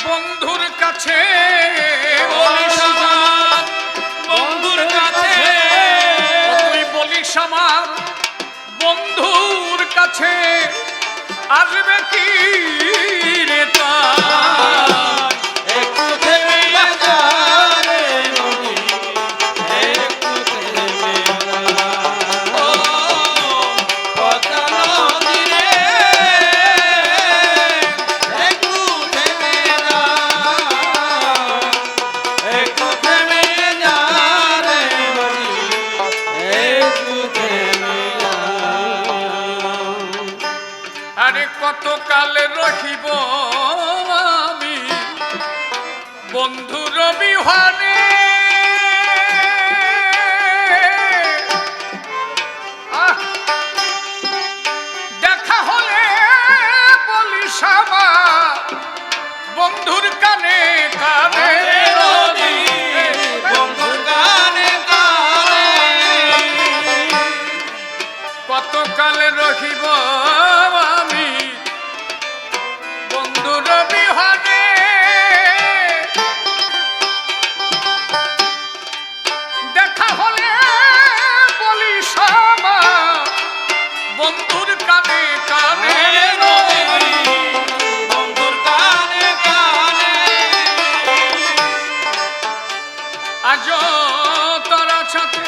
বন্ধুর কাছে বলিস বন্ধুর কাছে তুই বলিস আমার বন্ধুর কাছে আসবে কি রে একটু থেমে যা রে নদী, একটু থেমে যা। ও পদ্মা নদী রে, একটু থেমে যা, একটু থেমে যা রে নদী, একটু থেমে যা। আরে কত কাল রহিব আমি বন্ধুর বিহারে দেখা হলে বলিস আমার বন্ধুর কানে কানে নদী, বন্ধুর গানে গানে, কত কাল রহিব আমি বন্ধুর বিহারে দেখা হলে বলিস আমার বন্ধুর কানে কানে বন্ধুর গানে গানে, আজ তারা সাথে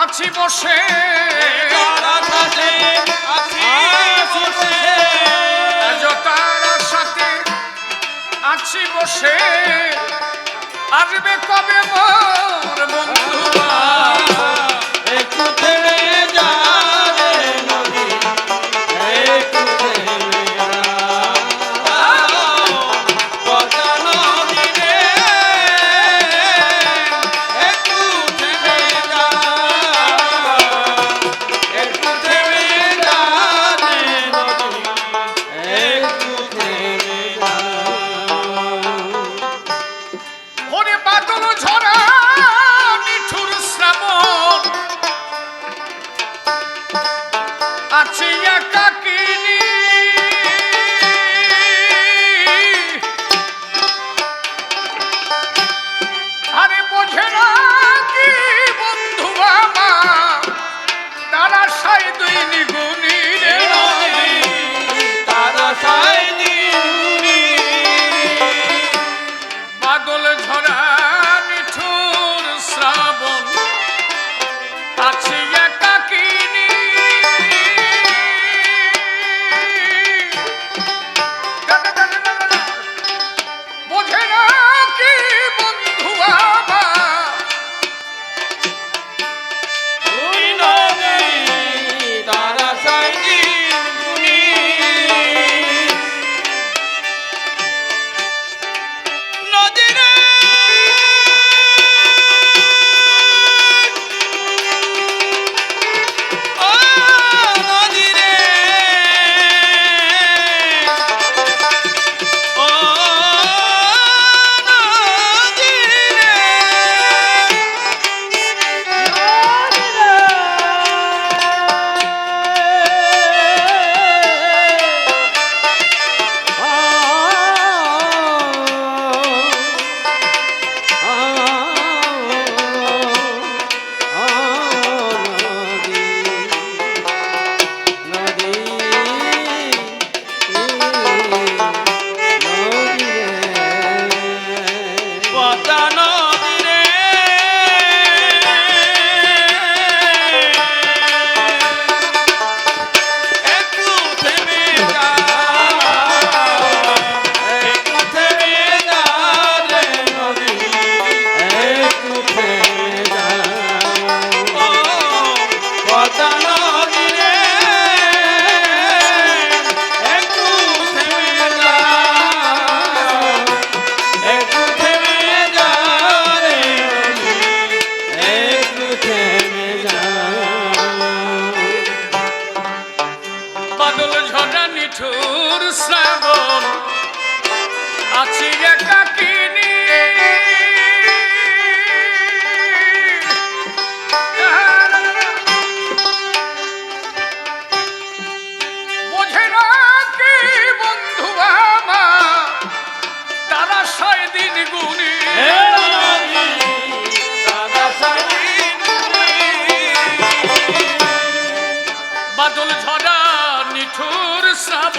আছি বসে তারা সাথে আছি বসে, আজ তারা সাথে আছি বসে আসবে কবে মোর বন্ধুরা একটু থেমে যা রে নদী, একটু থেমে যা। পদ্মা নদী রে, একটু থেমে যা, একটু থেমে যা রে নদী, একটু থেমে যা। ওরে বাদল ঝরা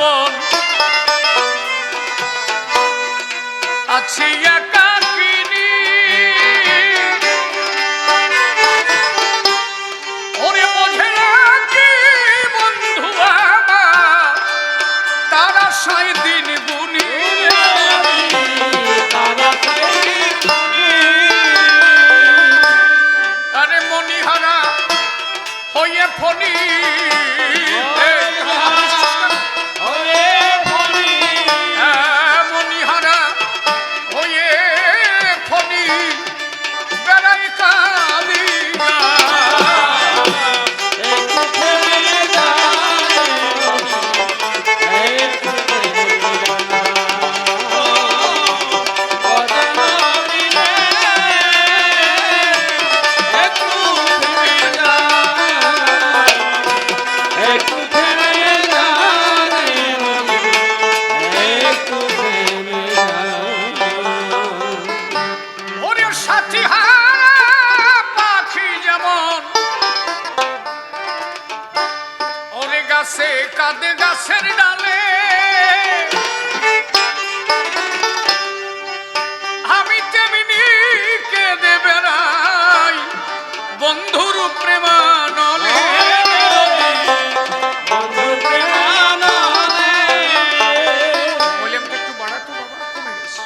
জীবন আছি একাকিনী ওরে বোঝে না কি বন্ধু আমার তারা সাই দিন গুনি আরে মনিহারা হয়ে ফনি মনিহারা হয়ে ফনি বেড়াই কালিয়া ওরে সাথী হারা পাখি যেমন ওরে গাছে কাঁদে গাছের ডালে আমি তেমনি কেঁদে বেড়াই বন্ধুর প্রেমানলে ভলিউমটা একটু বাড়াতো বাবা, কমে গেছে।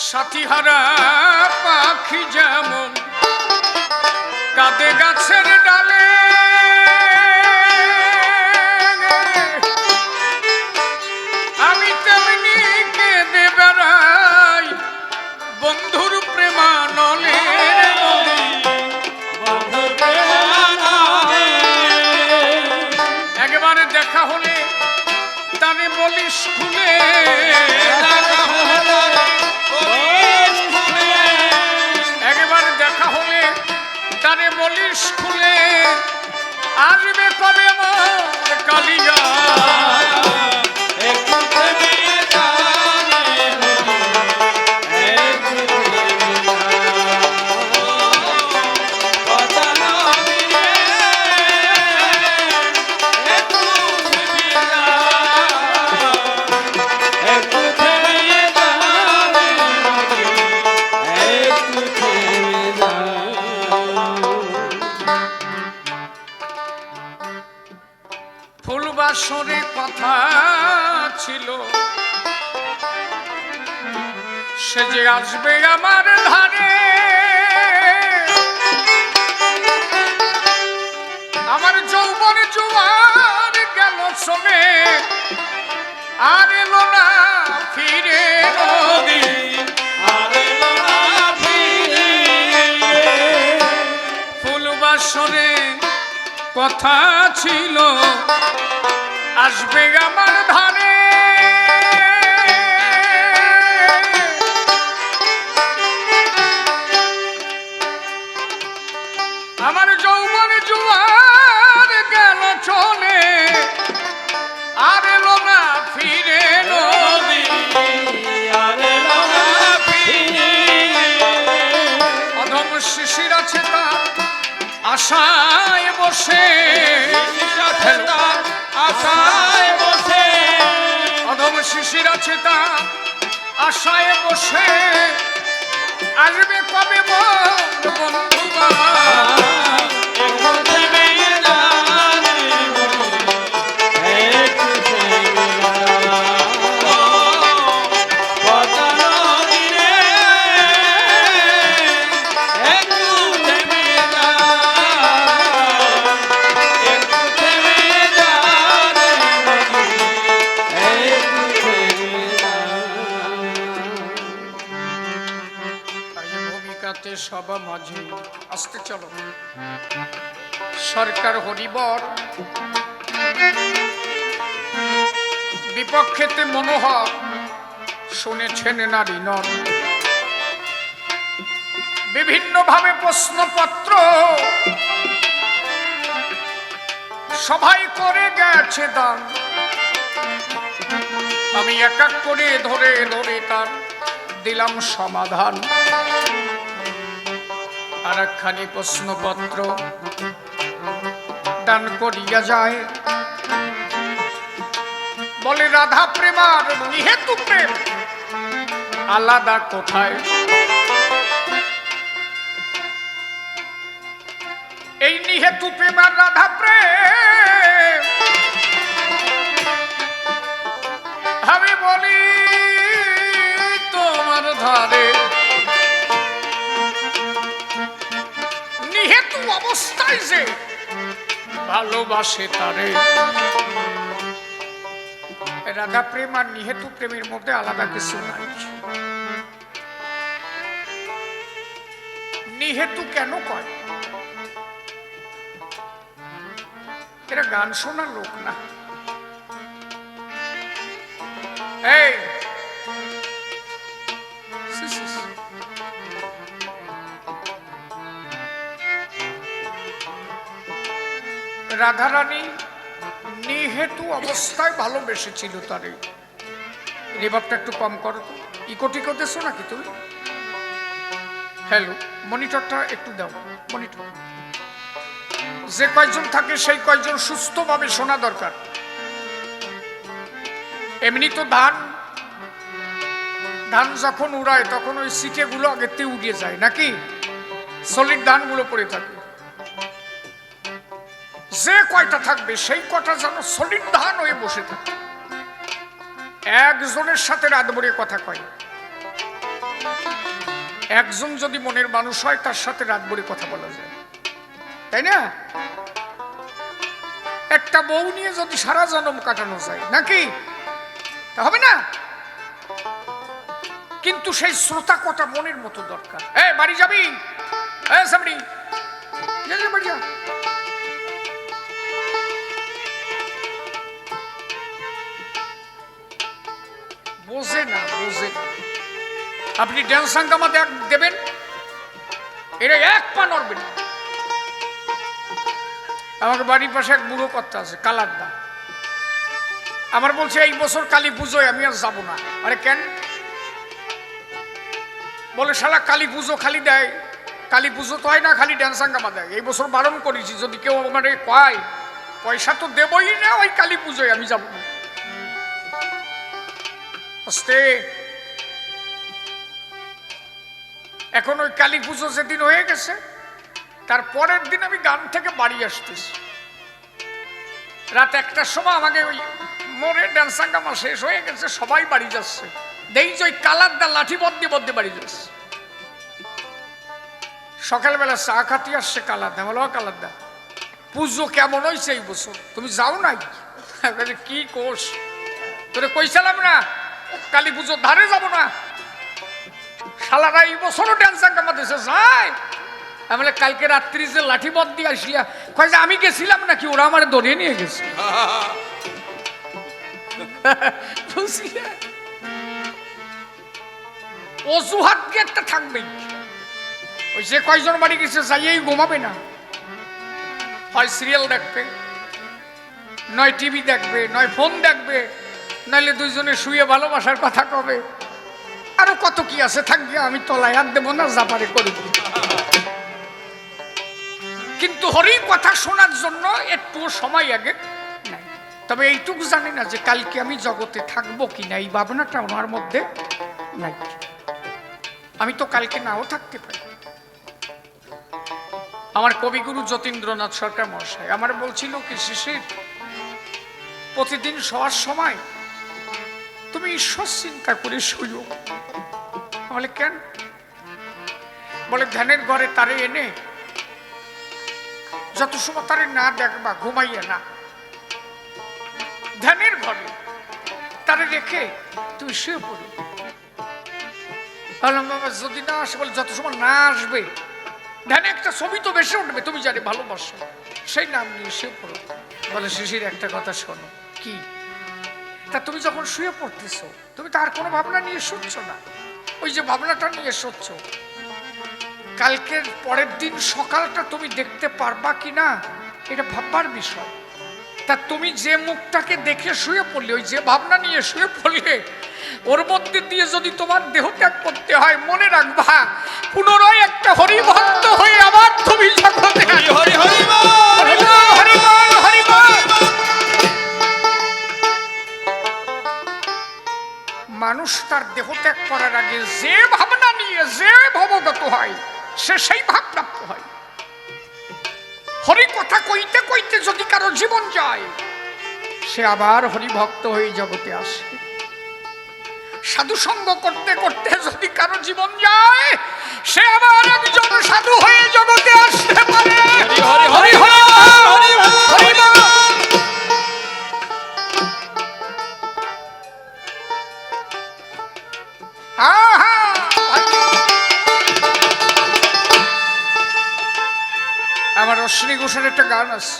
সাথীহারা পাখি যেমন কাঁদে গাছের ডালে আমি তেমনি কেঁদে বেড়াই বন্ধুর প্রেমানলে একবারে দেখা হলে তারে বলিস খুলে একবারে দেখা হলে তারে বলিস খুলে আসবে কবে আমার কালিয়া ফুলবাসরে কথা ছিল সে যে আসবে আমার ধারে আমার যৌবন জুয়ার গেল সবে আর এলো না ফিরে ফুলবাসরে কথা ছিল আসবে আমার ধারে আমার যৌবন জুয়ার গেল চলে আর এলো না ফিরে অধম শিশির আছে তার আশায় বসে অধম শিশির আছে তার আশায় বসে আসবে কবে বন্ধু সভা মাঝে আসতে চলো সরকার হরিবর বিপক্ষেতে মনোহর শুনেছেন নারী নর বিভিন্ন ভাবে প্রশ্নপত্র সবাই করে গেছে দান আমি এক এক করে ধরে ধরে তার দিলাম সমাধান আর একখানি প্রশ্নপত্র দান করিয়া যায় বলে রাধা প্রেম আর নিহেতু প্রেম আলাদা কোথায়? এই নিহেতু প্রেম আর রাধা প্রেম আমি বলি তোমার ধারে নিহেতু অবস্থায় যে ভালোবাসে তারে। রাধা প্রেম আর নিহেতু প্রেমের মধ্যে আলাদা কিছু নাই। নিহেতু কেন কয়? এরা গান শোনার লোক না। এই রাধারানী নিহেতু অবস্থায় ভালোবেসেছিল তারে। রেভাবটা একটু কম করো তো। ইকোটিকো দেছো নাকি তুমি? হ্যালো, মনিটরটা একটু দাও। মনিটর যে কয়জন থাকে সেই কয়জন সুস্থভাবে শোনা দরকার। এমনি তো ধান যখন উড়ায় তখন ওই সিটে গুলো আগেতে উড়িয়ে যায় নাকি, সলিড ধানগুলো পড়ে থাকে। যে কয়টা থাকবে সেই কয়টা যেন সলিড ধান হয়ে বসে থাকে। একজনের সাথে রাত ভরে কথা কয়। একজন যদি মনের মানুষ হয় তার সাথে রাত ভরে কথা বলা যায়, তাই না? একটা বউ নিয়ে যদি সারা জন্ম কাটানো যায় নাকি, তা হবে না? কিন্তু সেই শ্রোতা কটা মনের মতো দরকার। বাড়ি যাবি? বাড়ি যা। বোঝে না। আপনি ড্যান্স হাঙ্গামা দেবেন, এরা এক পা নড়বে না। আমাকে বাড়ির পাশে এক বুড়ো কর্তা আছে, কালার দা। আমার বলছে এই বছর কালী পুজোয় আমি আর যাবো না। আরে কেন? বলে শালা কালী পুজো খালি দেয়, কালী পুজো তো হয় না, খালি ড্যান্স হাঙ্গামা দেয়। এই বছর বারণ করেছি, যদি কেউ মানে কয় পয়সা তো দেবই না, ওই কালী পুজোয় আমি যাবো না। এখন ওই কালী পুজো যেদিন হয়ে গেছে তার পরের দিন আমি গান থেকে বাড়ি আসতেছি। রাত 1টার সময় আমাকে ওই মোড়ে ড্যান্স হাঙ্গামা শেষ হয়ে গেছে, সবাই বাড়ি যাচ্ছে। দেখছি ওই কালারদা লাঠি বদ্দে বাড়ি যাচ্ছে। সকালবেলা চা খাতি আসছে কালারদা। বলো কালারদা, পুজো কেমন হয়েছে এই বছর? তুমি যাও নাই? কি কোষ, তোরে কইছিলাম না কালী পুজোর ধারে যাব না। শালারা এই বছরও ড্যান্স হাঙ্গামা দিয়েছে, যায়। আমি বলে কালকে রাত্রি যে লাঠি বদ দিয়ে আসলিয়া, কয় যে আমি গেছিলাম নাকি, ওরা আমার ধরে নিয়ে গেছে। অজুহাত কি একটা থাকবেই। ওই যে কয়জন বাড়ি গেছে যাইয়েই ঘুমাবে না, হয় সিরিয়াল দেখবে, নয় টিভি দেখবে, নয় ফোন দেখবে, নাইলে দুইজনে শুয়ে ভালোবাসার কথা কবে। আরো কত কি আছে, থাকবে। আমি তলায় হাত দেবো না, জাপারে করব। কিন্তু হরি কথা শোনার জন্য একটু সময় আগে নাই। তবে এইটুকু জানি না যে কালকে আমি জগতে থাকবো কিনা, এই ভাবনাটা ওনার মধ্যে নাই। আমি তো কালকে নাও থাকতে পারি। আমার কবিগুরু যতীন্দ্রনাথ সরকার মহাশয় আমার বলছিল কি, শিশির প্রতিদিন শোয়ার সময় তুমি ঈশ্বর চিন্তা করে শুইও। বলে কেন? বলে ধ্যানের ঘরে তারে এনে যত সময় তারে না দেখবা, ঘুমাইয়া না, ধ্যানের ঘরে তারে রেখে তুমি শুয়ে পড়ো। যদি না আসে, বলে যত সময় না আসবে ধ্যানে একটা ছবি তো বেশি উঠবে, তুমি যারে ভালোবাসো সেই নাম নিয়ে শুয়ে পড়ো। বলে শিশির একটা কথা শোনো। কি? তা তুমি যখন শুয়ে পড়তেছো তুমি তার কোনো ভাবনা নিয়ে শুচ্ছ না, ওই যে ভাবনাটা নিয়ে শুচ্ছ, কালকের পরের দিন সকালটা তুমি দেখতে পারবা কিনা এটা ভাববার বিষয়। তা তুমি যে মুখটাকে দেখে শুয়ে পড়লে, ওই যে ভাবনা নিয়ে শুয়ে পড়লে, ওর মধ্যে দিয়ে যদি তোমার দেহ ত্যাগ করতে হয়, মনে রাখবা পুনরায় একটা হরিভক্ত হয়ে আবার তুমি জগতে হরি হরি বল হরি বল হরি বল। সে সেই ভাব প্রাপ্ত হয়। হরি কথা কইতে কইতে যদি কারো জীবন যায়, সে আবার হরিভক্ত হয়ে জগতে আসে। সাধু সঙ্গ করতে করতে যদি কারো জীবন যায়, সে আবার একজন সাধু হয়ে জগতে আসতে পারে। হরি হরি হরি হরি হরি হরি। আমার অশ্বিনী ঘোষের একটা গান আছে,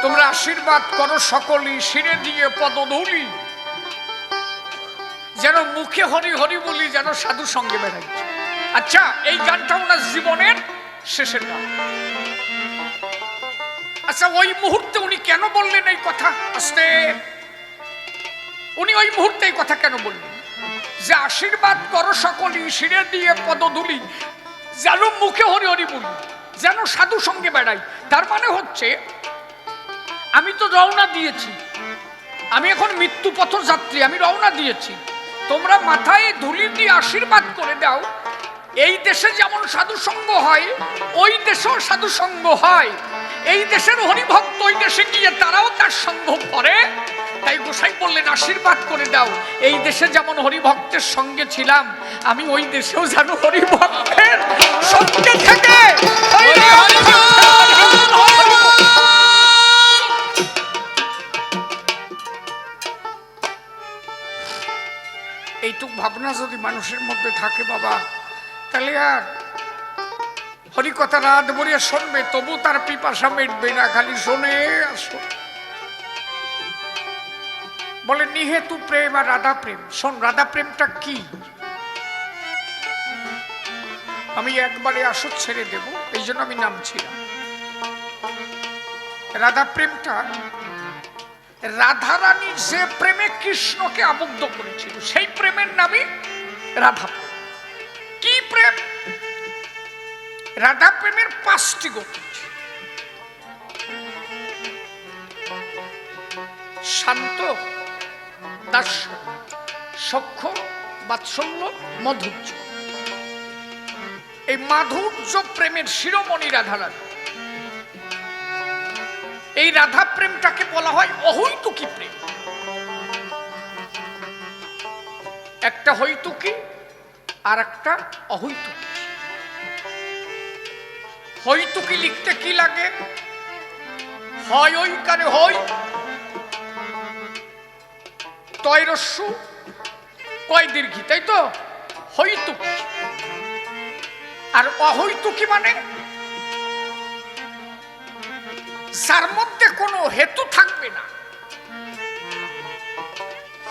তোমরা আশীর্বাদ করো সকলেই, শিরে দিয়ে পদধূলি, যেন মুখে হরি হরি বলি, যেন সাধু সঙ্গে বেড়াই। আচ্ছা, এই গানটা ওনার জীবনের শেষের গান। আচ্ছা, ওই মুহূর্তে উনি কেন বললেন এই কথা? আস্তে, উনি ওই মুহূর্তে এই কথা কেন বললেন যে আশীর্বাদ করো সকলেই, শিরে দিয়ে পদধূলি, যেন মুখে হরি হরি বলি, যেন সাধু সঙ্গে বেড়াই? তার মানে হচ্ছে আমি তো রওনা দিয়েছি, আমি এখন মৃত্যু পথযাত্রী, আমি রওনা দিয়েছি, তোমরা মাথায় ধুলি দিয়ে আশীর্বাদ করে দাও। এই দেশে যেমন সাধু সঙ্গ হয়, ওই দেশেও সাধু সঙ্গ হয়। এই দেশের হরিভক্ত ওই দেশে গিয়ে তারাও তার সঙ্গ করে। তাই গোসাই বললেন আশীর্বাদ করে দাও, এই দেশে যেমন হরিভক্তের সঙ্গে ছিলাম, আমি ওই দেশেও যেন হরিভক্তের সঙ্গে থেকে এইটুক ভাবনা যদি মানুষের মধ্যে থাকে বাবা, তাহলে আর হরিকথা রাত ভরিয়া শুনবে, তবু তার পিপাসা মিটবে না, খালি শোনে আসো। বলে নিহেতু প্রেম আর রাধা প্রেম। শোন, রাধা প্রেমটা কি? আমি একবারে আসর ছেড়ে দেব, এই জন্য আমি নামছিলাম। রাধা প্রেমটা রাধারানী যে প্রেমে কৃষ্ণকে আবদ্ধ করেছিল, সেই প্রেমের নামই রাধা। কি প্রেম? রাধা প্রেমের 5টি গতি: শান্ত, দাস্য, সখ্য, বাৎসল্য, মাধুর্য। এই মাধুর্য প্রেমের শিরোমণি রাধারানী। এই রাধা প্রেমটাকে বলা হয় অহৈতুকী প্রেম। একটা হৈতুকী আর একটা অহৈতুকী। হৈতুকী লিখতে কি লাগে? হয় ঐকারে হই, তয় রস্যু, কয় দীর্ঘি, তাই তো হৈতুকী। আর অহৈতুকী মানে যার মধ্যে কোনো হেতু থাকবে না।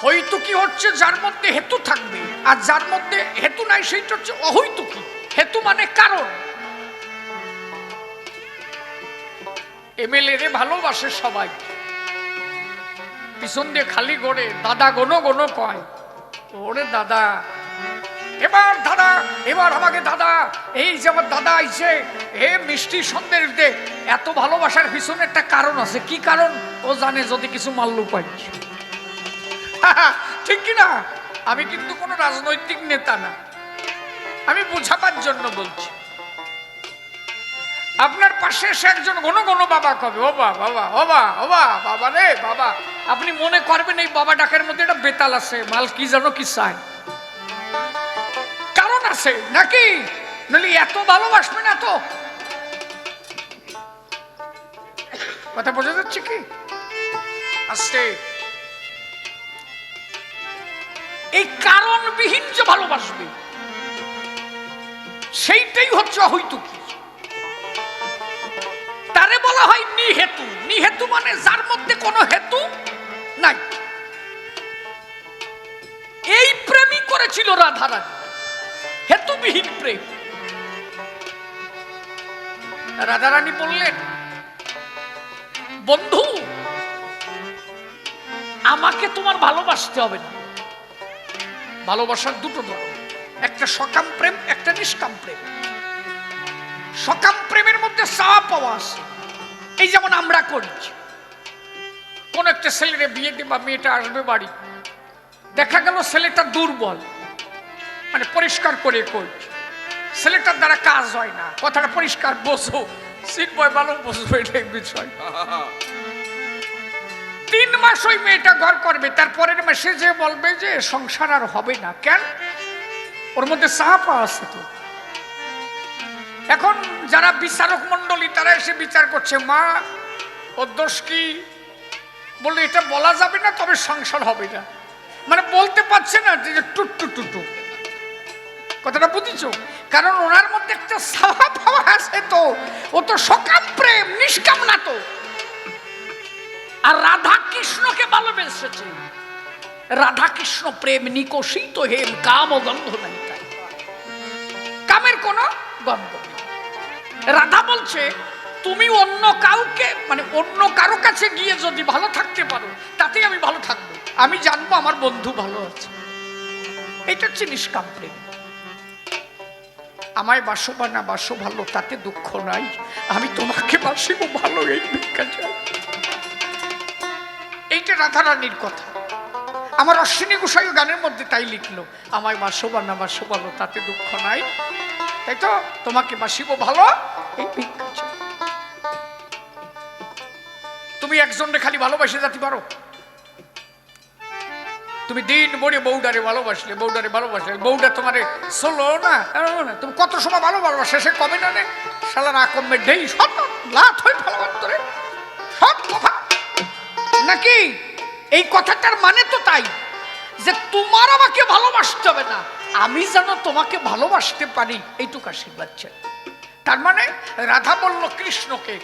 হৈতুকী হচ্ছে যার মধ্যে হেতু থাকবে, আর যার মধ্যে হেতু নাই সেইটা হচ্ছে অহৈতুকী। হেতু মানে কারণ। এমএলএ রে ভালোবাসে সবাই, পিছন দিয়ে খালি গড়ে দাদা গোনো গোনো কয়, ওরে দাদা এবার দাদা, এবার আমাকে দাদা, এই যে আমার দাদা আইছে, হে মিষ্টি সন্দেশ দে। এত ভালোবাসার পিছনে একটা কারণ আছে। কি কারণ? ও জানে যদি কিছু মাল্লু পাই। ঠিক কিনা? আমি কিন্তু কোনো রাজনৈতিক নেতা না, আমি বোঝাবার জন্য বলছি। আপনার পাশে এসে একজন ঘন ঘন বাবা কবে, ও বাবা বাবা ও বা ও বা বাবা রে বাবা, আপনি মনে করবেন এই বাবা ডাকের মধ্যে একটা বেতাল আছে, মাল কি জানো কি চায়, কারণ আছে নাকি? নাহলে এত ভালোবাসবে না তো। কথা বোঝা যাচ্ছে কি? আস্তে, এই কারণবিহীন যে ভালোবাসবে সেইটাই হচ্ছে অহৈতুকী। তারে বলা হয় নিহেতু। নিহেতু মানে যার মধ্যে কোনো হেতু নাই। এই প্রেমই করেছিল রাধারানী, হেতুবিহীন প্রেম। রাধারানী বললেন, বন্ধু আমাকে তোমার ভালোবাসতে হবে না। ভালোবাসার দুটো ধরন, একটা সকাম প্রেম, একটা নিষ্কাম প্রেম। সকাম প্রেমের মধ্যে চাওয়া পাওয়া আছে। এই যেমন আমরা করি, কোন একটা ছেলেরে বিয়ে দিবা, মেয়েটা আসবে বাড়ি, দেখা গেল ছেলেটা দুর্বল, মানে পরিষ্কার করে কই, ছেলেটার দ্বারা কাজ হয় না, কথাটা পরিষ্কার বোঝো, চিন্ময় ভালো বুঝবো এটাই বিষয়। 3 মাস ওই মেয়েটা ঘর করবে, তারপরের মাসে যে বলবে যে সংসার আর হবে না। কেন? ওর মধ্যে চাপা আছে তো। এখন যারা বিচারক মন্ডলী তারা এসে বিচার করছে, মা ওর দোষ কি? বলে এটা বলা যাবে না, তবে সংসার হবে না। মানে বলতে পারছে না যে টুটু টুটু, কথাটা বুঝেছো? কারণ ওনার মধ্যে একটা স্বভাব আছে তো, ও তো সকাম প্রেম, নিষ্কাম না তো। আর রাধা কৃষ্ণকে ভালোবেসেছে। রাধা কৃষ্ণ প্রেম নিকশিত হেম, কাম ও গন্ধ নাই, তাই কামের কোনো গন্ধ নেই। রাধা বলছে তুমি অন্য কাউকে, মানে অন্য কারো কাছে গিয়ে যদি ভালো থাকতে পারো তাতেই আমি ভালো থাকবো, আমি জানবো আমার বন্ধু ভালো আছে। এটা হচ্ছে নিষ্কাম প্রেম। আমায় বাসো বা না বাসো ভালো, তাতে দুঃখ নাই, আমি তোমাকে বাসিব ভালো, এই ভিক্ষা চাই। এইটা রাধারানীর কথা। আমার অশ্বিনী গোসাই গানের মধ্যে তাই লিখলো, আমায় বাসো বা না বাসো ভালো, তাতে দুঃখ নাই, তাই তো তোমাকে বাসিব ভালো, এই ভিক্ষা চাই। তুমি একজনকে খালি ভালোবাসে যেতে পারো? তুমি দিন ভরে বউডারে ভালোবাসলে, বউডা তোমারে চলো না, তুমি কত সময় ভালোবাসো, শেষে কমে না রে শালা না কমবে ঢেই সব লাথ হয়ে ফেলাবার তোরে, সব কথা নাকি? এই কথাটার মানে তো তাই যে তোমার আমাকে ভালোবাসতে হবে না, আমি যেন তোমাকে ভালোবাসতে পারি, এইটুকু আশীর্বাদ চাই। তার মানে রাধা বলল কৃষ্ণকে,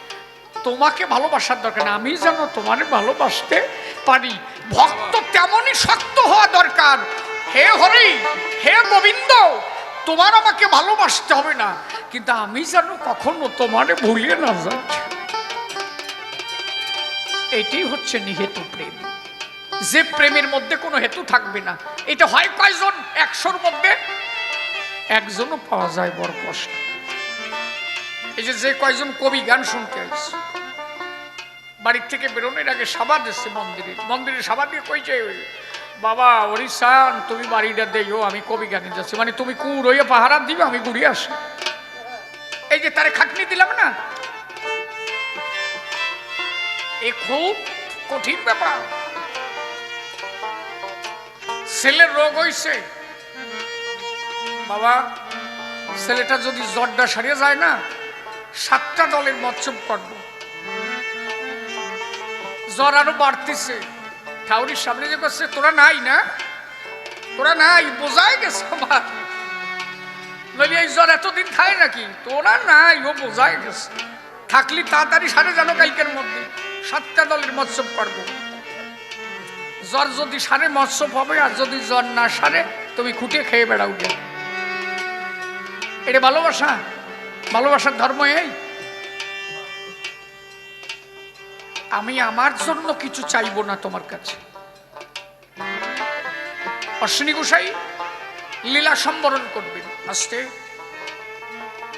তোমাকে ভালোবাসার দরকার না, আমি যেন তোমার ভালোবাসতে পারি। ভক্ত তেমনই শক্ত হওয়া দরকার, হে হরি হে গোবিন্দ, তোমার আমাকে ভালোবাসতে হবে না, কিন্তু আমি যেন কখনো তোমারে ভুলিয়ে না যাচ্ছি। এটি হচ্ছে নিহেতু প্রেম, যে প্রেমের মধ্যে কোনো হেতু থাকবে না। এটা হয় কয়জন? 100-র মধ্যে একজনও পাওয়া যায়, বড় কষ্ট। এই যে কয়জন কবি গান শুনতে আসছে, বাড়ির থেকে বেরোনোর আগে সাবাদ এসছে মন্দিরে সাবাদ দিয়ে কইছে, বাবা হরিশান তুমি বাড়িটা দেও, আমি কবি গানে যাচ্ছি, মানে তুমি কুড় হইয়ে পাহারা দিবে, আমি ঘুরিয়ে আসি। এই যে তারে খাটনি দিলাম না, এ খুব কঠিন ব্যাপার। ছেলের রোগ হইছে, বাবা ছেলেটা যদি জ্বরটা সারিয়ে যায় না, 7টা দলের মৎসব করবো। জ্বর আরো বাড়তেছে, ঠাউরির সামনে যে করছে, তোরা নাই না, তোরা নাই, বোঝাই গেছে আমার, নইলে এই জ্বর এতদিন খায় নাকি? তোরা নাই, ও বোঝাই গেছে, থাকলি তাড়াতাড়ি সারে জানো কালকের মধ্যে 7টা দলের মৎসব করবো। জ্বর যদি সারে মৎসব হবে, আর যদি জ্বর না সারে তুমি খুঁটে খেয়ে বেড়াও। এটা ভালোবাসা? ভালোবাসার ধর্ম এই? আমি আমার জন্য কিছু চাইবো না তোমার কাছে। অশ্বিনী গোসাই লীলা সম্বরণ করবেন, আস্তে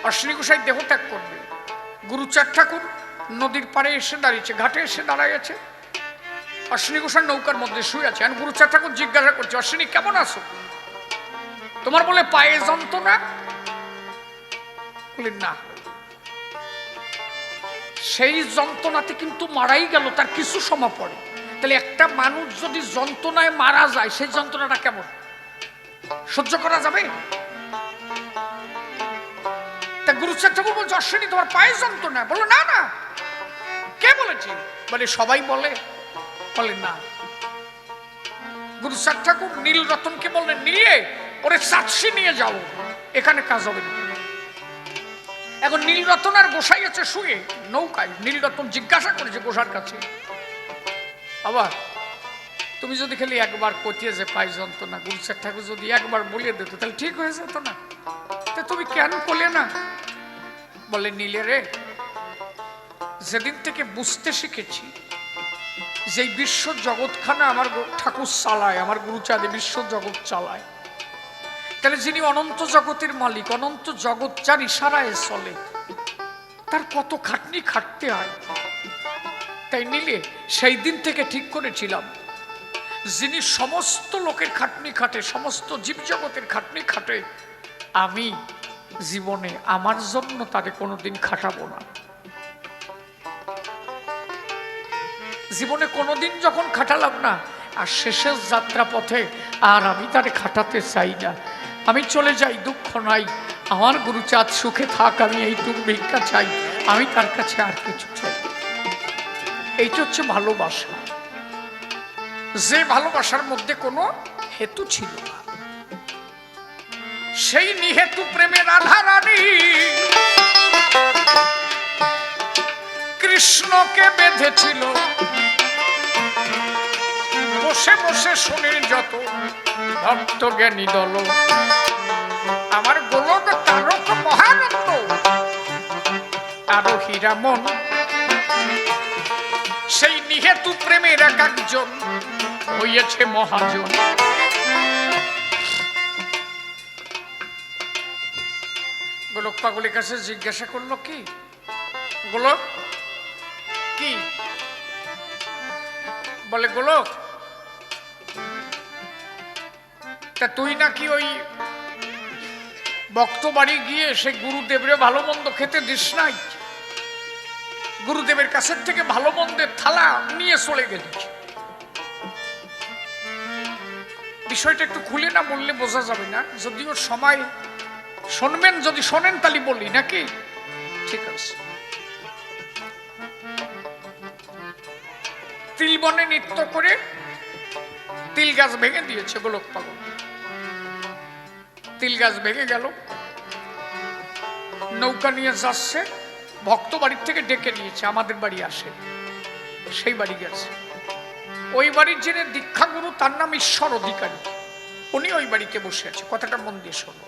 অশ্বিনী গোসাই দেহ ত্যাগ করবেন। গুরুচাঁদ ঠাকুর নদীর পাড়ে এসে দাঁড়িয়েছে, ঘাটে এসে দাঁড়াইছে, অশ্বিনী গোসাই নৌকার মধ্যে শুয়ে আছে। আর গুরুচাঁদ ঠাকুর জিজ্ঞাসা করছে, অশ্বিনী কেমন আছো? তোমার বলে পায়ে যন্ত্রণা? বললেন না, সেই যন্ত্রণাতে কিন্তু মারাই গেল তার কিছু সময় পরে। তাহলে একটা মানুষ যদি যন্ত্রণায় মারা যায়, সেই যন্ত্রণাটা কেমন সহ্য করা যাবে? তা গুরুচাঁদ ঠাকুর বলছে, অশ্বিনী তোমার পায়ে যন্ত্রণা? বললো না না। কে বলেছে? বলে সবাই বলে। বলে না। গুরুচাঁদ ঠাকুর নীলরতনকে বললেন, নিয়ে ওরে চাঁদশি নিয়ে যাও, এখানে কাজ হবে না। এখন নীলরতন আর গোসাই আছে শুয়ে নৌকায়। নীলরতন জিজ্ঞাসা করেছে গোসার কাছে, আবার তুমি যদি খালি একবার কটিয়ে যে পাই যন্ত্রণা, গুরুচাঁদ ঠাকুর যদি একবার বলে দিত তাহলে ঠিক হয়ে যেত না, তা তুমি কেন বলে না? বলে, নীলে রে, যেদিন থেকে বুঝতে শিখেছি যে বিশ্ব জগৎখানা আমার ঠাকুর চালায়, আমার গুরুচাঁদ বিশ্ব জগৎ চালায়, তাহলে যিনি অনন্ত জগতের মালিক, অনন্ত জগৎ যার ইশারায় চলে, তার কত খাটনি খাটতে হয়। তাই নিলে সেই দিন থেকে ঠিক করেছিলাম, যিনি সমস্ত লোকের খাটনি খাটে, সমস্ত জীবজগতের খাটনি খাটে, আমি জীবনে আমার জন্য তারে কোনোদিন খাটাবো না। জীবনে কোনোদিন যখন খাটালাম না, আর শেষের যাত্রা পথে আর আমি তারে খাটাতে চাই না। আমি চলে যাই, দুঃখ নাই, আমার গুরুচাঁদ সুখে থাক, আমি এইটুকু ভিক্ষা চাই, আমি তার কাছে আর কিছু চাই। এইটা হচ্ছে ভালোবাসা, যে ভালোবাসার মধ্যে কোনো হেতু ছিল না। সেই নিহেতু প্রেমে রাধা রানী কৃষ্ণকে বেঁধেছিল, বসে বসে শুনে যত ভক্ত জ্ঞানী দল। আমার গোলক তারক মহানন্দ আরো হীরামন, সেই নিহেতু প্রেমের এক একজন হইয়াছে মহাজন। গোলক পাগলের কাছে জিজ্ঞাসা করলো, কি গোলক কি? বলে, গোলক তা তুই নাকি ওই ভক্ত বাড়ি গিয়ে সে গুরুদেবরে ভালো মন্দ খেতে দিস নাই, গুরুদেবের কাছের থেকে ভালো মন্দের থালা নিয়ে চলে গেলি। বিষয়টা একটু খুলে না বললে বোঝা যাবে না, যদিও সময় শুনবেন, যদি শোনেন তাহলে বলি নাকি? ঠিক আছে। তিল বনে নৃত্য করে তিল গাছ ভেঙে দিয়েছে গোলক পাগল। তিল গাছ ভেঙে গেল, নৌকা নিয়ে যাচ্ছে, ভক্ত বাড়ির থেকে ডেকে নিয়েছে, আমাদের বাড়ি আসে, সেই বাড়ি গেছে। ওই বাড়ির যিনি দীক্ষাগুরু তার নাম ঈশ্বর অধিকারী, উনি ওই বাড়িতে বসে আছে। কথাটা মন দিয়ে শোনো।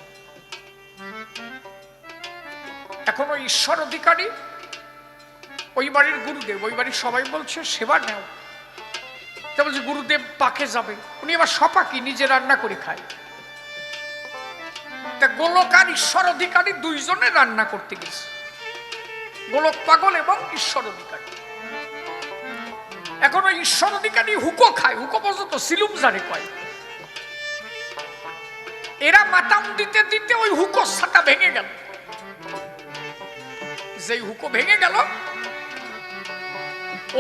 এখন ওই ঈশ্বর অধিকারী ওই বাড়ির গুরুদেব, ওই বাড়ির সবাই বলছে সেবা নেও। তা বলছে গুরুদেব পাকে যাবে, উনি আবার সপাকি নিজে রান্না করে খায়। তা গোলক আর ঈশ্বর অধিকারী দুইজনে রান্না করতে গেছে, গোলক পাগল এবং ঈশ্বর অধিকারী। এখন ওই ঈশ্বর অধিকারী হুকো খায়, হুকো পর্যন্ত সিলুম জারে কয়। এরা মাতাম দিতে দিতে ওই হুকো ছাতা ভেঙে গেল। যেই হুকো ভেঙে গেল,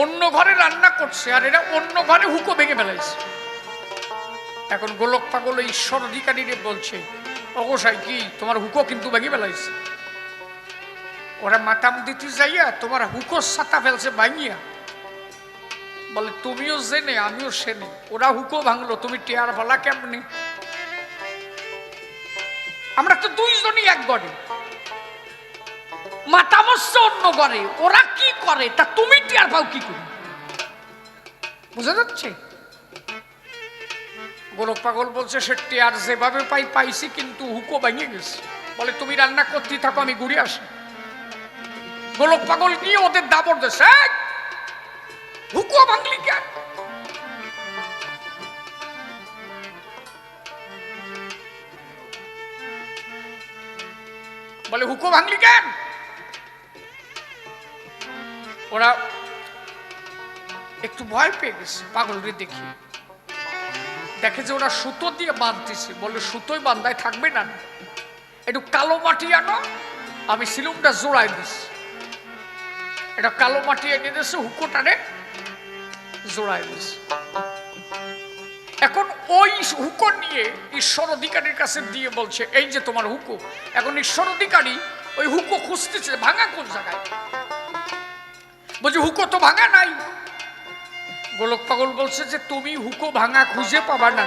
অন্য ঘরে রান্না করছে আর এরা অন্য ঘরে হুকো ভেঙে ফেলাইছে। এখন গোলক পাগল ঈশ্বর অধিকারীরে বলছে, অগোসাই কি তোমার হুকো কিন্তু ভেঙে ফেলাইছে। ওরা মাতাম দিতে যাইয়া তোমার হুকো ছাতা ফেলছে ভাঙিয়া। বলে তুমিও জেনে আমিও সেনে, ওরা হুকো ভাঙলো, তুমি টেয়ার ভালা কেমনে? আমরা তো দুইজনই এক ঘরে, মাতামস্য অন্য ঘরে, ওরা কি করে তা তুমি টেয়ার পাও কি করে? বুঝা যাচ্ছে? গোলক পাগল বলছে সে টেয়ার যেভাবে পাই পাইছি, কিন্তু হুকো ভেঙে গেছে। বলে তুমি রান্না করতে থাকো, আমি ঘুরে আসি। গোলক পাগল নিয়ে ওদের দাবর দেশে, হুকো ভাঙলি কেন? বলে হুকো ভাঙলি কেন? ওরা একটু ভয় পেয়ে গেছে পাগলরে দেখি, দেখে যে ওরা সুতো দিয়ে বাঁধতেছে। বলে সুতোই বান্ধায় থাকবে না, একটু কালো মাটি আনো, আমি সিলুমটা জোড়াই দিছি। এটা কালো মাটি এনে দিয়েছে, হুকোটারে জোড়াই দিছে। এখন ওই হুকো নিয়ে ঈশ্বর অধিকারীর কাছে দিয়ে বলছে এই যে তোমার হুকো। এখন ঈশ্বর অধিকারী ওই হুকো খুঁজতেছে, ভাঙা কোন জায়গায়। বলছে হুকো তো ভাঙা নাই। গোলক পাগল বলছে যে তুমি হুকো ভাঙা খুঁজে পাবা না,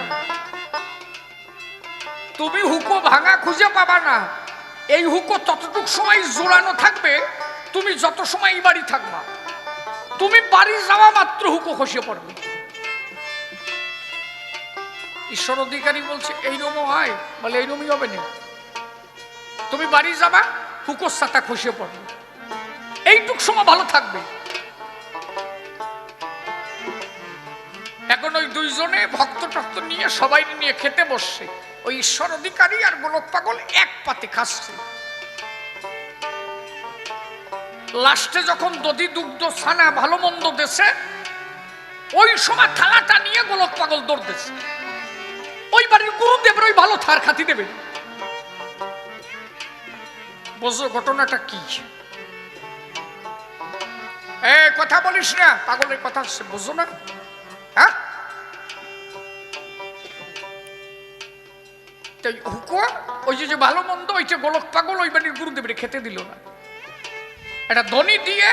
তুমি হুকো ভাঙা খুঁজে পাবা না। এই হুকো ততটুক সময় জোড়ানো থাকবে, তুমি যত সময় এই বাড়ি থাকবা। তুমি বাড়ি যাওয়া মাত্র হুকো খসে পড়বে। ঈশ্বর অধিকারী বলছে এইরকম হয়? বলে এইরকমই হবে না, তুমি বাড়ি যাবা, হুকোর ছাতা খসে পড়বে, এইটুক সময় ভালো থাকবে। এখন ওই দুইজনে ভক্ত টক্ত নিয়ে সবাই নিয়ে খেতে বসছে। ওই ঈশ্বর অধিকারী আর গোলক পাগল এক পাতে খাচ্ছে। লাস্টে যখন দধি দুগ্ধ ছানা ভালো মন্দ দেশে, ওই সময় থালাটা নিয়ে গোলক পাগল দৌড় দিচ্ছে। ওই বাড়ির গুরুদেবের ওই ভালো থার খাতি দেবে। বোঝো ঘটনাটা কি? কথা বলিস না, পাগলের কথা বোঝো না? হ্যাঁ, ওই যে ভালো মন্দ ওইটা গোলক পাগল ওই বাড়ির গুরুদেবের খেতে দিল না। এটা ধনী দিয়ে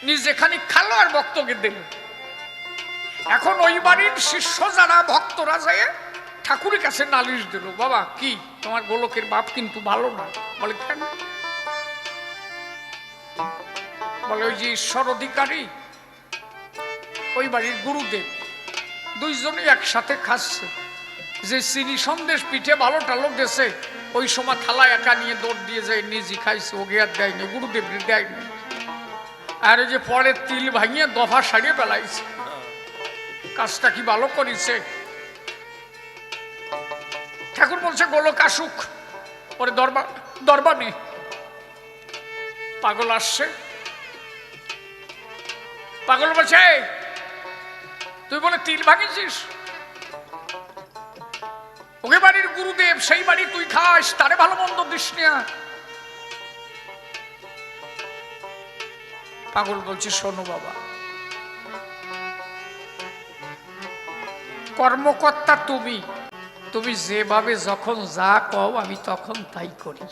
নিজে খানিক খালো আর ভক্তকে দিল। এখন ওই বাড়ির শিষ্য যারা ভক্তরা যায় ঠাকুরের কাছে নালিশ দিল, বাবা কি তোমার গোলকের বাপ কিন্তু ভালো না। বলে কেন? বলে ওই যে ঈশ্বর অধিকারী ওই বাড়ির গুরুদেব দুইজনই একসাথে খাচ্ছে, যে চিনি সন্দেশ পিঠে ভালো টালো গেছে ওই সময় থালা একা নিয়ে দৌড় দিয়ে যায় নিজে খাইছে, ওকে আর দেয়নি, গুরুদেব দেয়নি। আর ওই যে পরে তিল ভাঙিয়ে দফা সারিয়ে ফেলাইছে, কাজটা কি ভালো করেছে? ঠাকুর বলছে গোলক আসুক, পরে দরবারে পাগল আসছে। পাগল বলছে তুই বলে তিল ভাঙিছিস? ওকে বাড়ির গুরুদেব, সেই বাড়ি তুই খাস, তারে ভালো মন্দ দিস না। পাগল বলছে শোনো বাবা, কর্মকর্তা তুমি, তুমি যেভাবে যখন যা কও আমি তখন তাই করি।